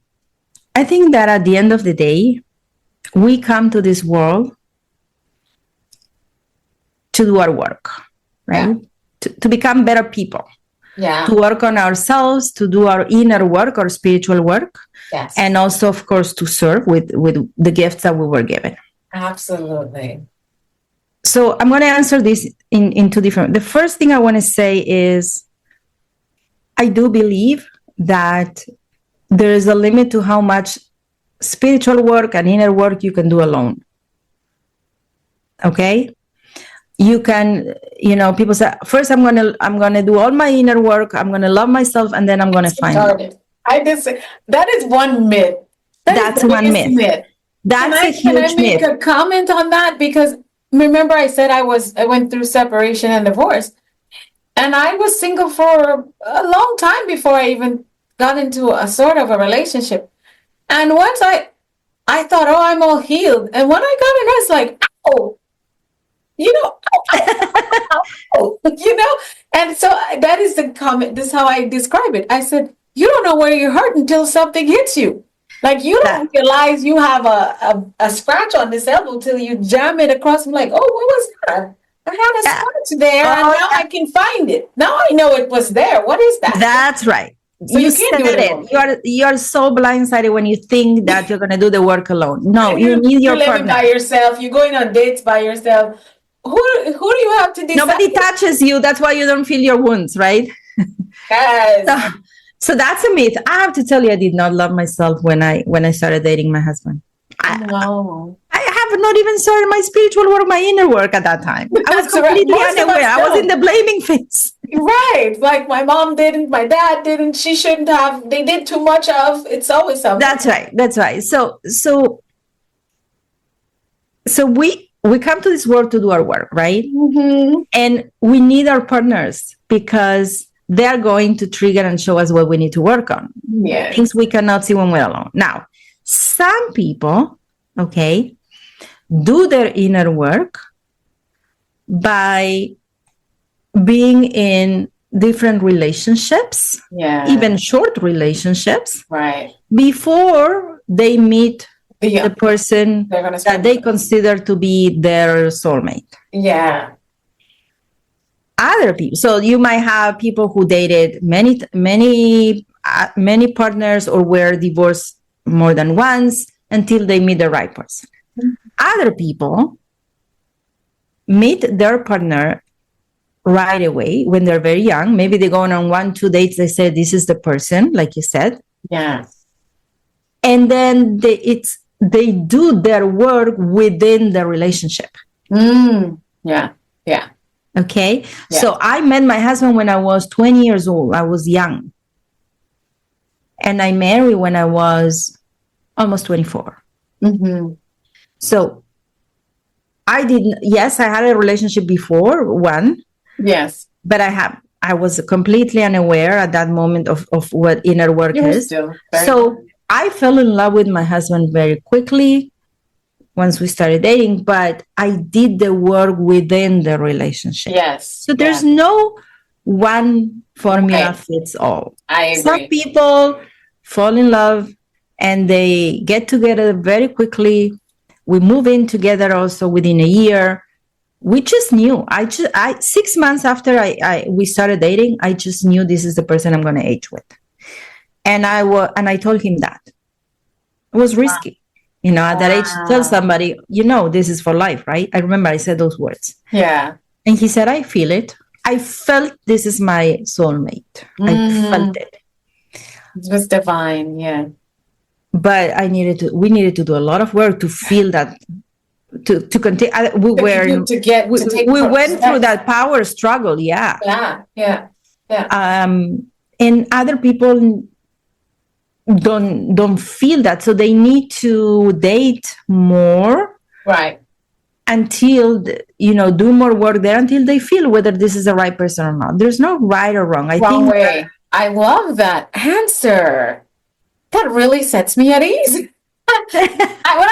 I think that at the end of the day, we come to this world to do our work, right? Yeah. To become better people. Yeah. To work on ourselves, to do our inner work, our spiritual work. Yes. And also, of course, to serve with the gifts that we were given. Absolutely. So I'm going to answer this in two different. The first thing I want to say is, I do believe that there is a limit to how much spiritual work and inner work you can do alone. Okay? You can, people say, first I'm gonna do all my inner work, I'm gonna love myself, and then I'm gonna find love. I just that is one myth. That is That's the one biggest myth. myth. That's a Can I huge make myth. a comment on that? Because remember I said I went through separation and divorce. And I was single for a long time before I even got into a sort of a relationship. And once I thought, oh, I'm all healed. And when I got in, I was like, oh, oh, And so that is the comment. This is how I describe it. I said, you don't know where you're hurt until something hits you. Like you That don't realize you have a scratch on this elbow till you jam it across. I'm like, oh, what was that? I had a yeah. scratch there, and Oh, now yeah. I can find it. Now I know it was there. What is that? That's right. So You you can't said do it it. alone. You're so blindsided when you think that you're gonna do the work alone. No, And you need you're your living by partner. yourself. You're going on dates by yourself. Who do you have to decide? Nobody touches you. That's why you don't feel your wounds, right? Yes. So, so that's a myth. I have to tell you, I did not love myself when I started dating my husband. No. I have not even started my spiritual work, my inner work at that time. I was That's right. completely Most of unaware. us I was in don't. the blaming phase. Right. Like my mom didn't, my dad didn't, she shouldn't have. They did too much of. It's always something. That's right. That's right. So we come to this world to do our work, right? Mm-hmm. And we need our partners because they're going to trigger and show us what we need to work on. Yes. Things we cannot see when we're alone. Now, some people, okay, do their inner work by being in different relationships, Yeah. even short relationships, Right. before they meet Yeah. the person They're gonna that spend. they consider to be their soulmate. Yeah. Other people, so you might have people who dated many partners or were divorced more than once until they meet the right person. Other people meet their partner right away when they're very young. Maybe they go on 1-2 dates, they say this is the person, like you said. Yeah. And then they do their work within the relationship. Yeah. Yeah. Okay. Yeah. So I met my husband when I was 20 years old. I was young. And I married when I was almost 24. Mm-hmm. So I had a relationship before one. Yes. But I was completely unaware at that moment of what inner work is. So I fell in love with my husband very quickly once we started dating, but I did the work within the relationship. Yes. So there's no one formula fits all. I agree. Some people fall in love and they get together very quickly. We move in together also within a year. We just knew. 6 months after we started dating, I just knew this is the person I'm going to age with. And I told him that. It was risky. At that age, to tell somebody, this is for life, right? I remember I said those words. Yeah. And he said, I feel it. I felt this is my soulmate. I felt it. It was divine, yeah. But we needed to do a lot of work to feel that, to continue. We went through that power struggle, yeah. Yeah. And other people don't feel that, so they need to date more, right, until do more work there until they feel whether this is the right person or not. There's no right or wrong. I love that answer. That really sets me at ease. When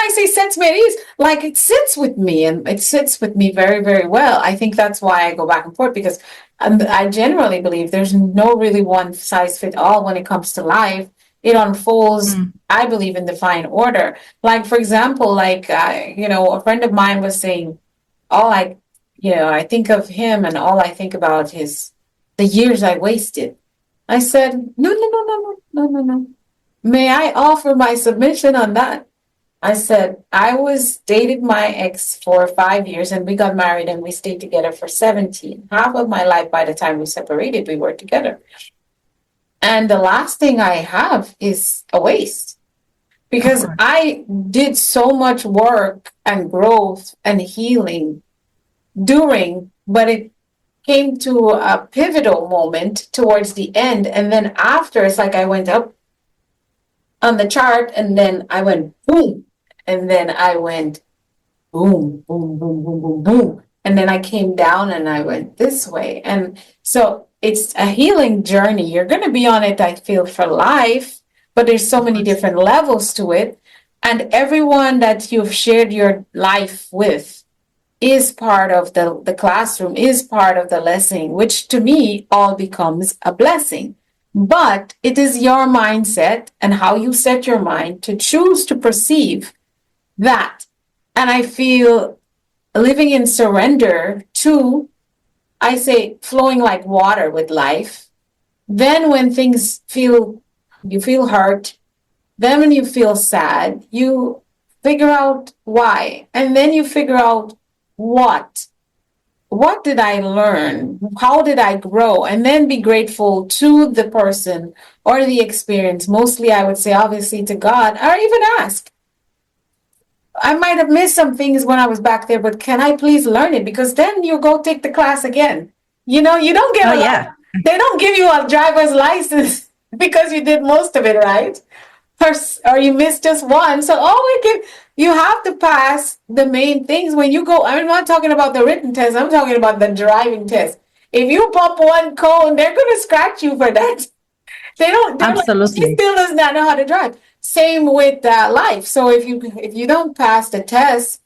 I say sets me at ease, like it sits with me, and it sits with me very, very well. I think that's why I go back and forth, because I generally believe there's no really one size fit all when it comes to life. It unfolds, I believe, in divine order. Like, for example, a friend of mine was saying, I think of him and all I think about is the years I wasted. I said, no. May I offer my submission on that? I said, I dated my ex for 5 years, and we got married and we stayed together for 17. Half of my life, by the time we separated, we were together. And the last thing I have is a waste, Of because course. I did so much work and growth and healing during, but it came to a pivotal moment towards the end. And then after, it's like I went up on the chart and then I went boom. And then I went boom, boom, boom, boom, boom, boom. And then I came down and I went this way. And so it's a healing journey. You're going to be on it, I feel, for life, but there's so Of many course. different levels to it. And everyone that you've shared your life with is part of the classroom, is part of the lesson, which to me all becomes a blessing. But it is your mindset and how you set your mind to choose to perceive that. And I feel living in surrender to, I say, flowing like water with life. Then when things you feel hurt, then when you feel sad, you figure out why. And then you figure out what. What did I learn? How did I grow? And then be grateful to the person or the experience. Mostly, I would say, obviously, to God, or even ask, I might have missed some things when I was back there, but can I please learn it? Because then you go take the class again. You don't Oh, get a lot. yeah. They don't give you a driver's license because you did most of it, right? Or you missed just one. So you have to pass the main things when you go. I'm not talking about the written test. I'm talking about the driving test. If you pop one cone, they're going to scratch you for that. They're like, she Absolutely. still does not know how to drive. Same with life. So if you don't pass the test,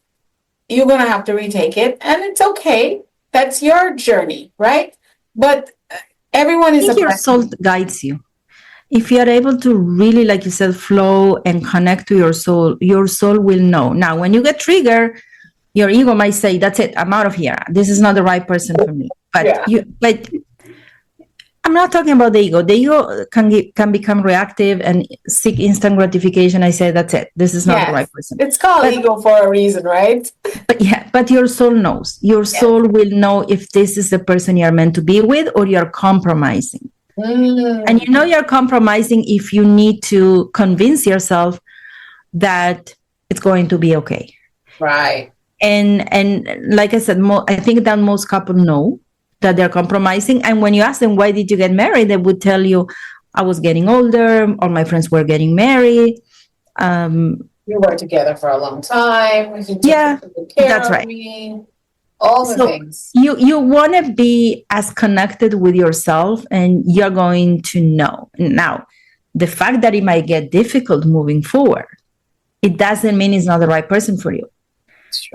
you're gonna have to retake it, and it's okay. That's your journey, right? But everyone I is a think your soul blessing. guides you. If you are able to really, like you said, flow and connect to your soul will know. Now, when you get triggered, your ego might say, "That's it. I'm out of here. This is not the right person for me." Yeah, But I'm not talking about the ego. The ego can become reactive and seek instant gratification. I say, "That's it. This is not the right yes. person." It's called But ego for a reason, right? but your soul knows. Your Yes. soul will know if this is the person you're meant to be with or you're compromising. And Mm, you know you're compromising if you need to convince yourself that it's going to be okay. right. And like I said, I think that most couples know that they're compromising. And when you ask them, why did you get married? They would tell you, I was getting older, all my friends were getting married. You were together for a long time. He took Yeah, good care that's of right. me. All the So things. you want to be as connected with yourself, and you're going to know. Now, the fact that it might get difficult moving forward, it doesn't mean it's not the right person for you.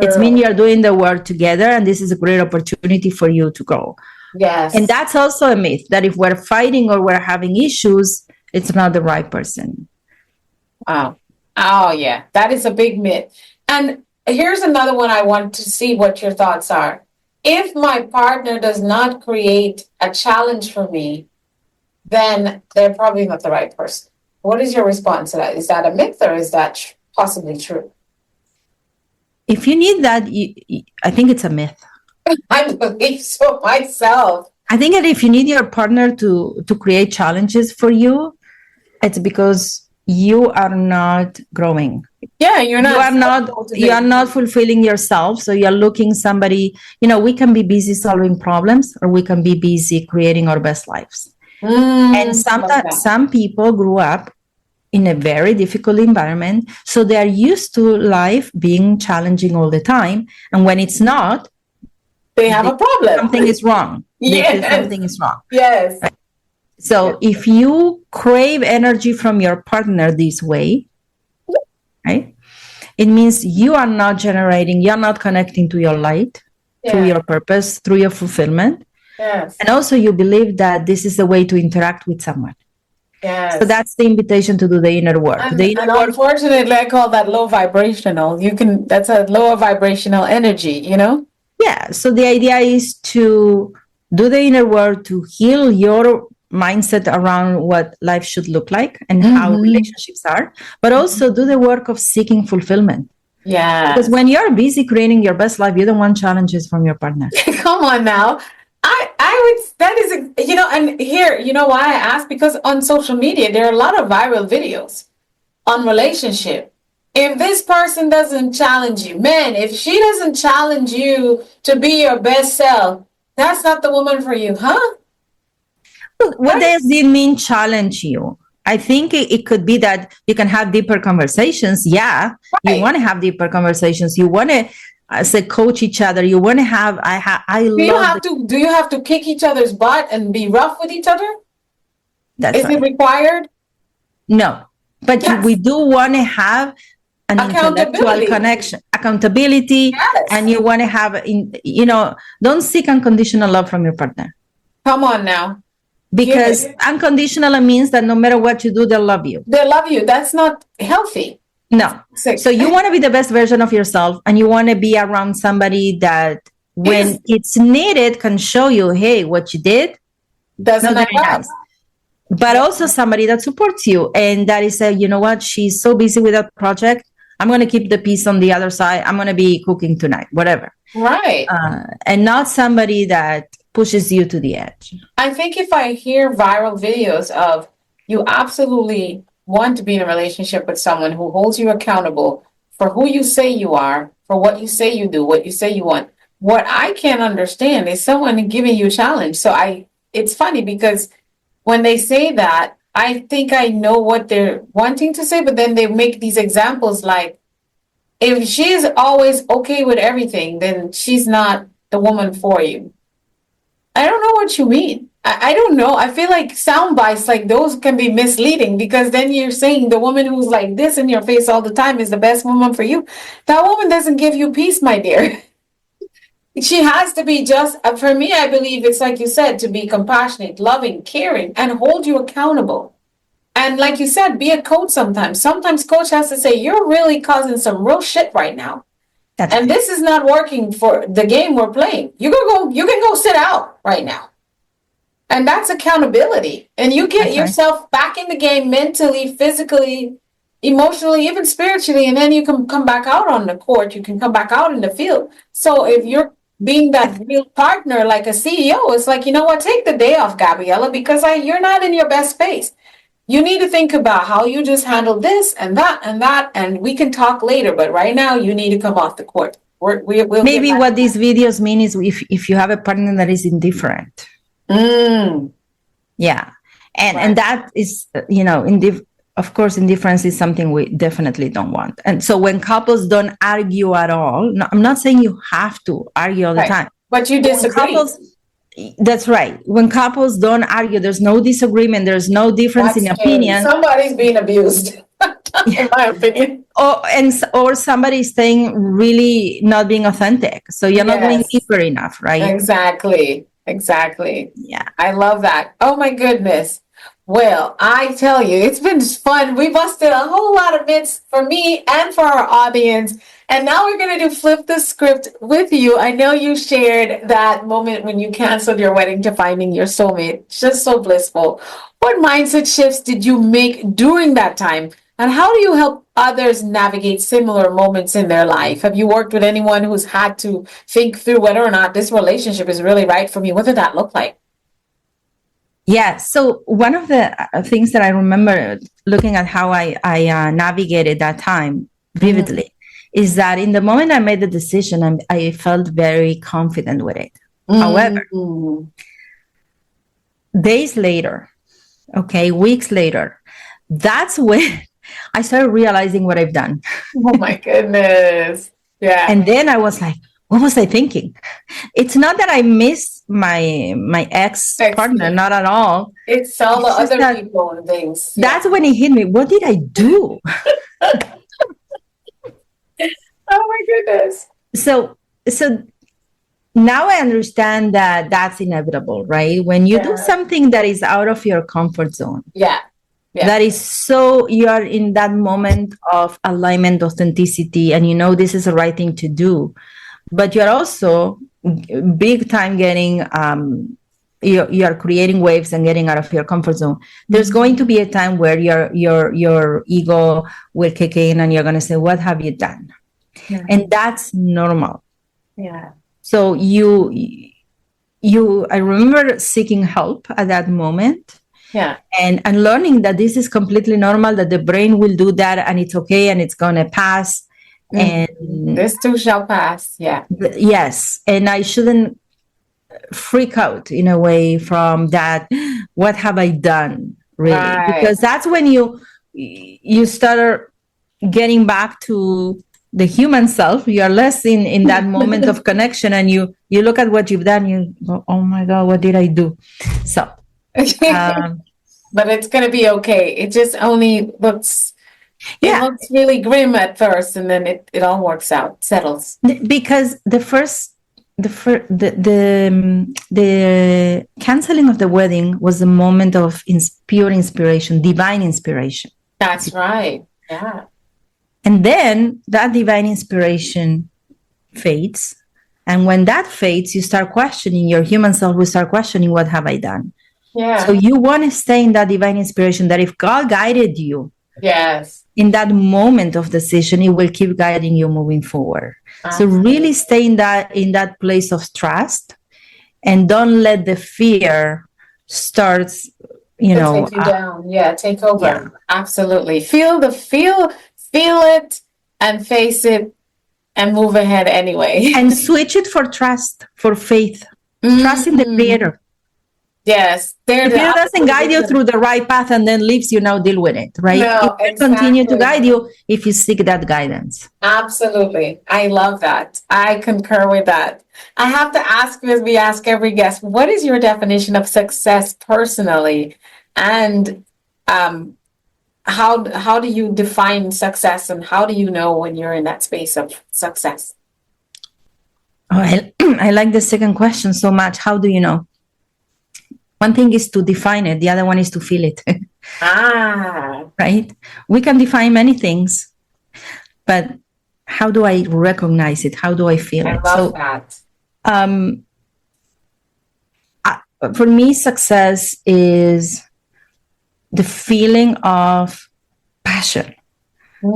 It means True. you're doing the work together, and this is a great opportunity for you to grow. And Yes. that's also a myth that if we're fighting or we're having issues, it's not the right person. Wow. Oh, yeah. That is a big myth. And here's another one I want to see what your thoughts are. If my partner does not create a challenge for me, then they're probably not the right person. What is your response to that? Is that a myth or is that possibly true? If you need that, I think it's a myth. I believe so myself. I think that if you need your partner to create challenges for you, it's because you are not growing. Yeah, you're You not are not self-motivated. fulfilling yourself. So you're looking somebody, we can be busy solving problems or we can be busy creating our best lives. And Love sometimes that. some people grew up in a very difficult environment. So they are used to life being challenging all the time. And when it's not, They have a problem. something is wrong. They feel Yes. something is wrong. Yes. Right? So if you crave energy from your partner this way, right, it means you are not generating, you're not connecting to your light, through your purpose, through your fulfillment. Yes. And also you believe that this is the way to interact with someone. Yes. So that's the invitation to do the inner work. And unfortunately, I call that low vibrational. That's a lower vibrational energy. Yeah. So the idea is to do the inner work to heal your mindset around what life should look like and how relationships are, but also do the work of seeking fulfillment. Yeah. Because when you're busy creating your best life, you don't want challenges from your partner. Come on now. that is, and here, you know why I ask? Because on social media, there are a lot of viral videos on relationship. If this person doesn't challenge you, man, if she doesn't challenge you to be your best self, that's not the woman for you, huh? What does it mean, challenge you? I think it could be that you can have deeper conversations. Yeah, Right. you want to have deeper conversations. You want to, as a coach each other. You want to have. Do you have to kick each other's butt and be rough with each other? That's Is right. it required? No, but Yes. we do want to have an intellectual connection, accountability, yes. And you want to have, don't seek unconditional love from your partner. Come on now. Because unconditional means that no matter what you do, they'll love you. They love you. That's not healthy. No. So you want to be the best version of yourself, and you want to be around somebody that when it's needed can show you, hey, what you did doesn't matter. Nice. But also somebody that supports you, and that is you know what, she's so busy with that project, I'm going to keep the peace on the other side, I'm going to be cooking tonight, whatever. Right. And not somebody that pushes you to the edge. I think if I hear viral videos of you absolutely want to be in a relationship with someone who holds you accountable for who you say you are, for what you say you do, what you say you want, what I can't understand is someone giving you a challenge. So it's funny because when they say that, I think I know what they're wanting to say, but then they make these examples like, if she's always okay with everything, then she's not the woman for you. I don't know what you mean. I don't know. I feel like sound bites like those can be misleading because then you're saying the woman who's like this in your face all the time is the best woman for you. That woman doesn't give you peace, my dear. She has to be just, for me, I believe it's like you said, to be compassionate, loving, caring, and hold you accountable. And like you said, be a coach sometimes. Sometimes coach has to say, you're really causing some real shit right now. And this is not working for the game we're playing. You can go sit out right now. And that's accountability. And you get yourself back in the game mentally, physically, emotionally, even spiritually, and then you can come back out on the court. You can come back out in the field. So if you're being that real partner, like a CEO, it's like, you know what, take the day off, Gabriela, because you're not in your best space. You need to think about how you just handle this and that and that, and we can talk later. But right now, you need to come off the court. We'll maybe what these videos mean is if you have a partner that is indifferent. Yeah, and that is, of course, indifference is something we definitely don't want. And so when couples don't argue at all, I'm not saying you have to argue all the time, but you disagree. That's right. When couples don't argue, there's no disagreement, there's no difference in opinion. Somebody's being abused, in my opinion. Or somebody's staying really not being authentic. So you're not going deeper enough, right? Exactly. Yeah. I love that. Oh my goodness. Well, I tell you, it's been fun. We busted a whole lot of myths for me and for our audience. And now we're going to do Flip the Script with you. I know you shared that moment when you canceled your wedding to finding your soulmate. Just so blissful. What mindset shifts did you make during that time? And how do you help others navigate similar moments in their life? Have you worked with anyone who's had to think through whether or not this relationship is really right for me? What did that look like? Yeah. So one of the things that I remember looking at how I navigated that time vividly is that in the moment I made the decision, I felt very confident with it. However, days later, weeks later, that's when I started realizing what I've done. Oh my goodness. Yeah. And then I was like, what was I thinking? It's not that I miss my ex partner, not at all. It's all the other people and things. Yeah. That's when it hit me. What did I do? Oh my goodness. So now I understand that that's inevitable, right? When you do something that is out of your comfort zone. Yeah. That is so, you are in that moment of alignment, authenticity, and this is the right thing to do. But you're also big time getting, you are creating waves and getting out of your comfort zone. There's going to be a time where your ego will kick in and you're going to say, what have you done? Yeah. And that's normal. Yeah. So I remember seeking help at that moment. Yeah. And learning that this is completely normal, that the brain will do that and it's okay and it's going to pass. And this too shall pass. Yeah. Yes. And I shouldn't freak out in a way from that. What have I done, really? Right. Because that's when you start getting back to the human self. You are less in that moment of connection, and you look at what you've done, you go, oh my God, what did I do? So but it's going to be okay. It just only looks, it looks really grim at first, and then it all works out, settles. Because the canceling of the wedding was a moment of pure inspiration, divine inspiration. That's right. Yeah. And then that divine inspiration fades. And when that fades, you start questioning, your human self will start questioning, what have I done? Yeah. So you want to stay in that divine inspiration, that if God guided you in that moment of decision, it will keep guiding you moving forward. So really stay in that place of trust, and don't let the fear start, take you down. Yeah, take over. Yeah. Absolutely. Feel it and face it and move ahead anyway. And switch it for trust, for faith. Trust in the Creator. Yes. If it doesn't guide you through the right path and then leaves you, now deal with it, right? No, it will continue to guide you if you seek that guidance. Absolutely. I love that. I concur with that. I have to ask, as we ask every guest, what is your definition of success personally? And how do you define success, and how do you know when you're in that space of success? Oh, I like the second question so much. How do you know? One thing is to define it. The other one is to feel it. Right? We can define many things, but how do I recognize it? How do I feel it? I love that. For me, success is the feeling of passion,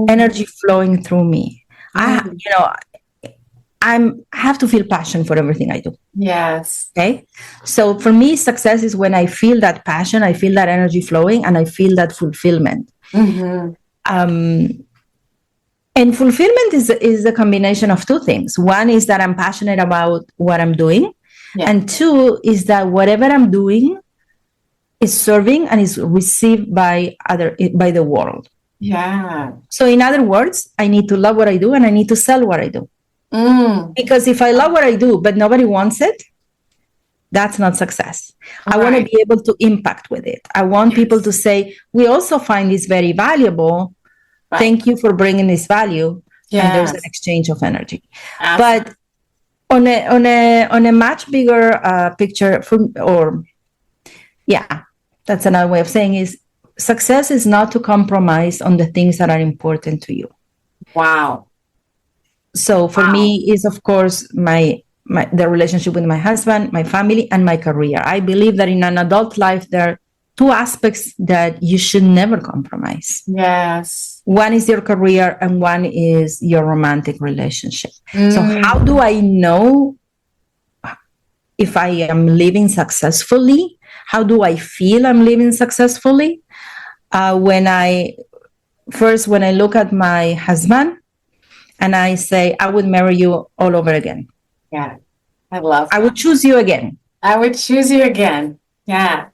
energy flowing through me. I have to feel passion for everything I do. Yes. Okay. So for me, success is when I feel that passion, I feel that energy flowing, and I feel that fulfillment. And fulfillment is a combination of two things. One is that I'm passionate about what I'm doing. Yeah. And two is that whatever I'm doing is serving and is received by the world. Yeah. So in other words, I need to love what I do, and I need to sell what I do. Because if I love what I do, but nobody wants it, that's not success. I want to be able to impact with it. I want people to say, we also find this very valuable. Thank you for bringing this value. And there's an exchange of energy. But on a much bigger picture, that's another way of saying is, success is not to compromise on the things that are important to you. Wow. So for me is, of course, the relationship with my husband, my family, and my career. I believe that in an adult life, there are two aspects that you should never compromise. Yes. One is your career, and one is your romantic relationship. So how do I know if I am living successfully? How do I feel I'm living successfully? When I look at my husband, and I say, I would marry you all over again. Yeah, I love that. I would choose you again. I would choose you again. Yeah.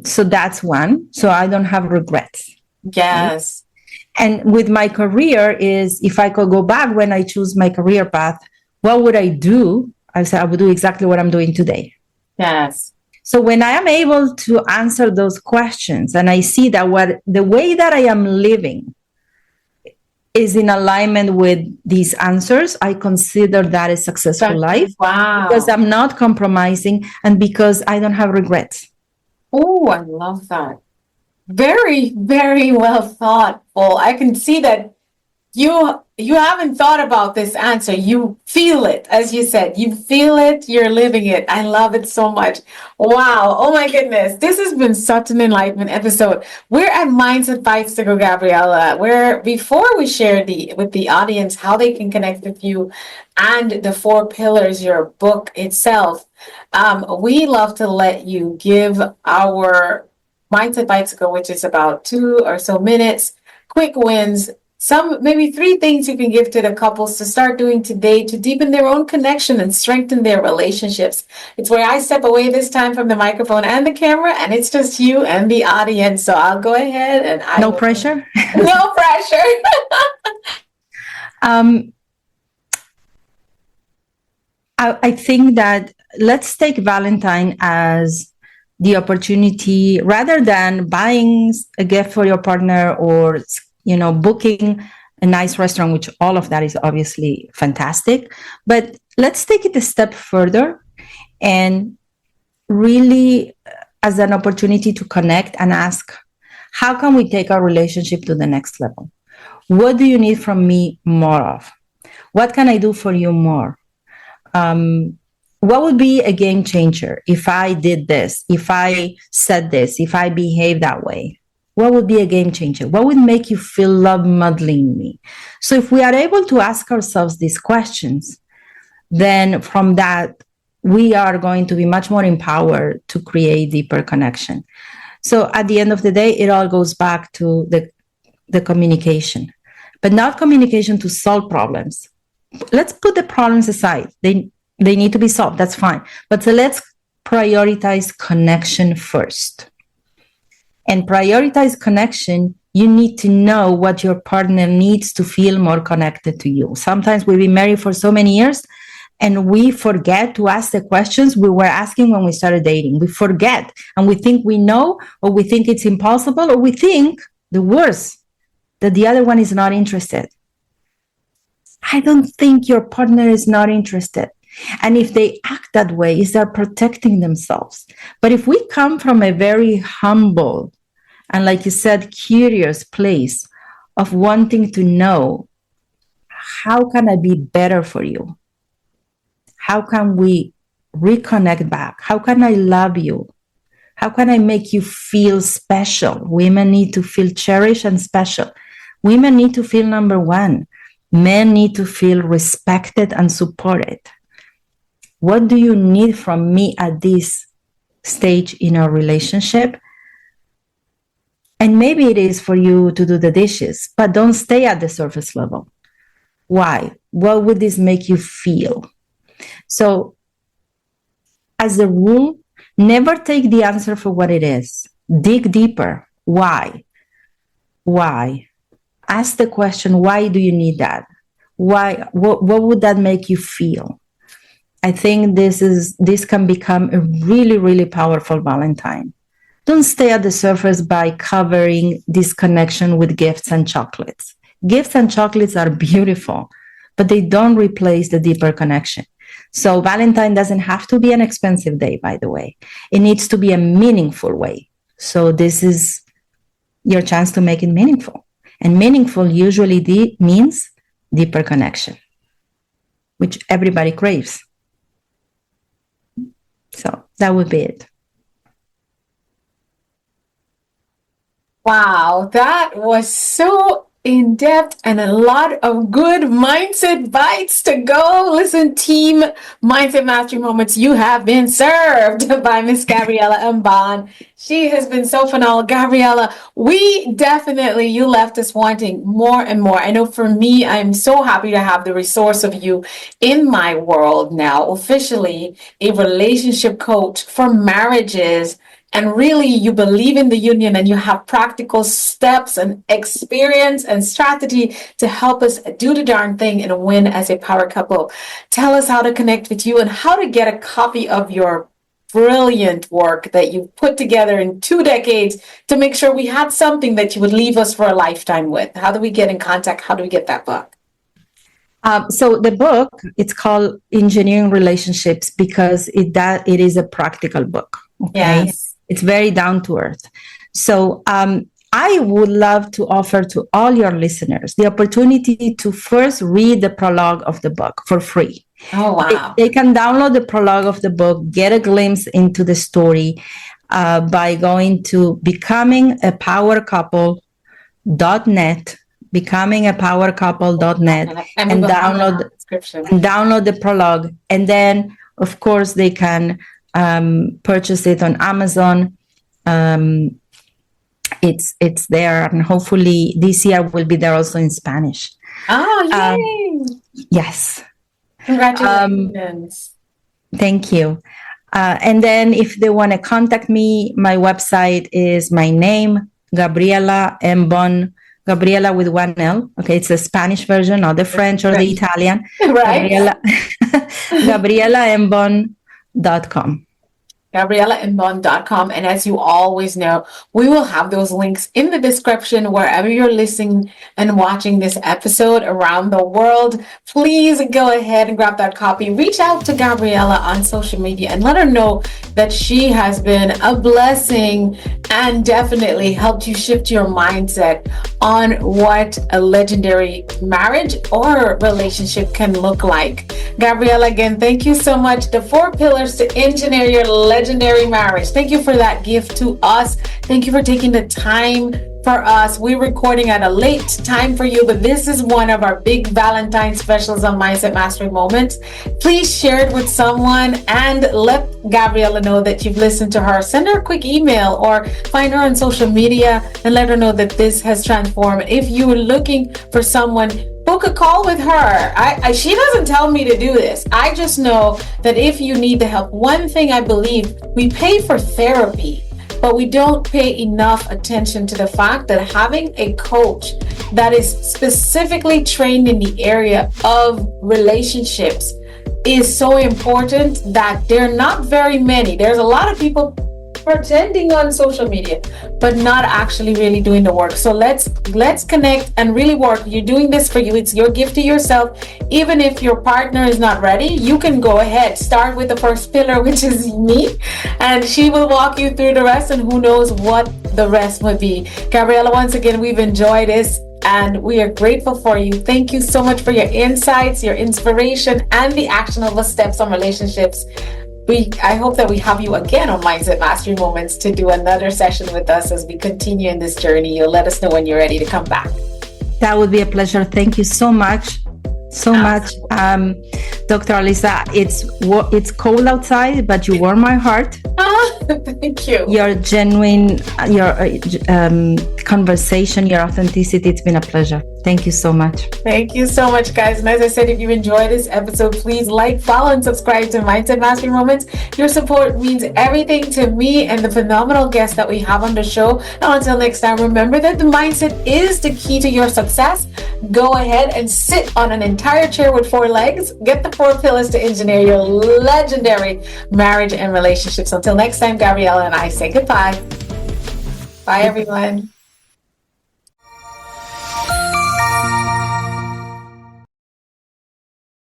So that's one. So I don't have regrets. Yes. Right? And with my career is, if I could go back when I choose my career path, what would I do? I say I would do exactly what I'm doing today. Yes. So when I am able to answer those questions, and I see that the way that I am living is in alignment with these answers, I consider that a successful life. Wow. Because I'm not compromising, and because I don't have regrets. Oh, I love that. Very, very well thoughtful. I can see that You haven't thought about this answer. You feel it, as you said. You feel it, you're living it. I love it so much. Wow. Oh my goodness. This has been such an enlightenment episode. We're at Mindset Bites to go, Gabriela, where before we share with the audience how they can connect with you and the four pillars, your book itself, we love to let you give our Mindset Bites to go, which is about 2 or so minutes, quick wins, some maybe three things you can give to the couples to start doing today to deepen their own connection and strengthen their relationships. It's where I step away this time from the microphone and the camera, and it's just you and the audience. So I'll go ahead and No pressure. No pressure. I think that let's take Valentine as the opportunity rather than buying a gift for your partner or, booking a nice restaurant, which all of that is obviously fantastic. But let's take it a step further and really as an opportunity to connect and ask, how can we take our relationship to the next level? What do you need from me more of? What can I do for you more? What would be a game changer if I did this, if I said this, if I behaved that way? What would be a game changer? What would make you feel love modeling me? So if we are able to ask ourselves these questions, then from that, we are going to be much more empowered to create deeper connection. So at the end of the day, it all goes back to the communication, but not communication to solve problems. Let's put the problems aside. They need to be solved. That's fine. But so let's prioritize connection first. And prioritize connection, you need to know what your partner needs to feel more connected to you. Sometimes we've been married for so many years and we forget to ask the questions we were asking when we started dating. We forget and we think we know, or we think it's impossible, or we think the worst, that the other one is not interested. I don't think your partner is not interested. And if they act that way, is they're protecting themselves. But if we come from a very humble and, like you said, curious place of wanting to know, how can I be better for you? How can we reconnect back? How can I love you? How can I make you feel special? Women need to feel cherished and special. Women need to feel number one. Men need to feel respected and supported. What do you need from me at this stage in our relationship? And maybe it is for you to do the dishes, but don't stay at the surface level. Why? What would this make you feel? So, as a rule, never take the answer for what it is. Dig deeper. Why? Why? Ask the question, why do you need that? Why? What would that make you feel? I think this can become a really, really powerful Valentine. Don't stay at the surface by covering this connection with gifts and chocolates. Gifts and chocolates are beautiful, but they don't replace the deeper connection. So Valentine doesn't have to be an expensive day, by the way. It needs to be a meaningful way. So this is your chance to make it meaningful. And meaningful usually means deeper connection, which everybody craves. So that would be it. Wow, that was so in-depth and a lot of good mindset bites to go. Listen, team Mindset Mastery Moments, you have been served by Miss Gabriela Embon. She has been so phenomenal. Gabriela, you left us wanting more and more. I know for me, I'm so happy to have the resource of you in my world now, officially a relationship coach for marriages. And really, you believe in the union and you have practical steps and experience and strategy to help us do the darn thing and win as a power couple. Tell us how to connect with you and how to get a copy of your brilliant work that you've put together in 2 decades to make sure we had something that you would leave us for a lifetime with. How do we get in contact? How do we get that book? So the book, it's called Engineering Relationships because it is a practical book. Okay. Yes. It's very down to earth. So I would love to offer to all your listeners the opportunity to first read the prologue of the book for free. Oh, wow. They can download the prologue of the book, get a glimpse into the story by going to becomingapowercouple.net, becomingapowercouple.net, And and we will have it in download the description. the prologue. And then, of course, they can purchase it on Amazon. It's there, and hopefully this year will be there also in Spanish. Oh, yay! Yes. Congratulations. Thank you. And then if they want to contact me, my website is my name, Gabriela Embon, Gabriela with one L. Okay, it's the Spanish version, not the French or the Italian. Right. GabrielaEmbon.com. GabrielaEmbon.com. And as you always know, we will have those links in the description wherever you're listening and watching this episode around the world. Please go ahead and grab that copy. Reach out to Gabriela on social media and let her know that she has been a blessing and definitely helped you shift your mindset on what a legendary marriage or relationship can look like. Gabriela, again, thank you so much. The 4 pillars to engineer your legendary marriage. Thank you for that gift to us. Thank you for taking the time for us. We're recording at a late time for you, but this is one of our big Valentine specials on Mindset Mastery Moments. Please share it with someone and let Gabriela know that you've listened to her. Send her a quick email or find her on social media and let her know that this has transformed. If you are looking for someone, book a call with her. She doesn't tell me to do this. I just know that if you need the help, one thing I believe, we pay for therapy, but we don't pay enough attention to the fact that having a coach that is specifically trained in the area of relationships is so important, that there are not very many. There's a lot of people pretending on social media, but not actually really doing the work. So let's connect and really work. You're doing this for you. It's your gift to yourself. Even if your partner is not ready, you can go ahead. Start with the first pillar, which is me, and she will walk you through the rest, and who knows what the rest would be. Gabriela, once again, we've enjoyed this and we are grateful for you. Thank you so much for your insights, your inspiration, and the actionable steps on relationships. I hope that we have you again on Mindset Mastery Moments to do another session with us as we continue in this journey. You'll let us know when you're ready to come back. That would be a pleasure. Thank you so much. Dr. Alisa, it's cold outside, but you warm my heart. Thank you. Your genuine, your conversation, your authenticity, it's been a pleasure. Thank you so much. Thank you so much, guys. And as I said, if you enjoyed this episode, please like, follow, and subscribe to Mindset Mastery Moments. Your support means everything to me and the phenomenal guests that we have on the show. Now, until next time, remember that the mindset is the key to your success. Go ahead and sit on an entire chair with 4 legs. Get the 4 pillars to engineer your legendary marriage and relationships. Until next time, Gabriela and I say goodbye. Bye, everyone.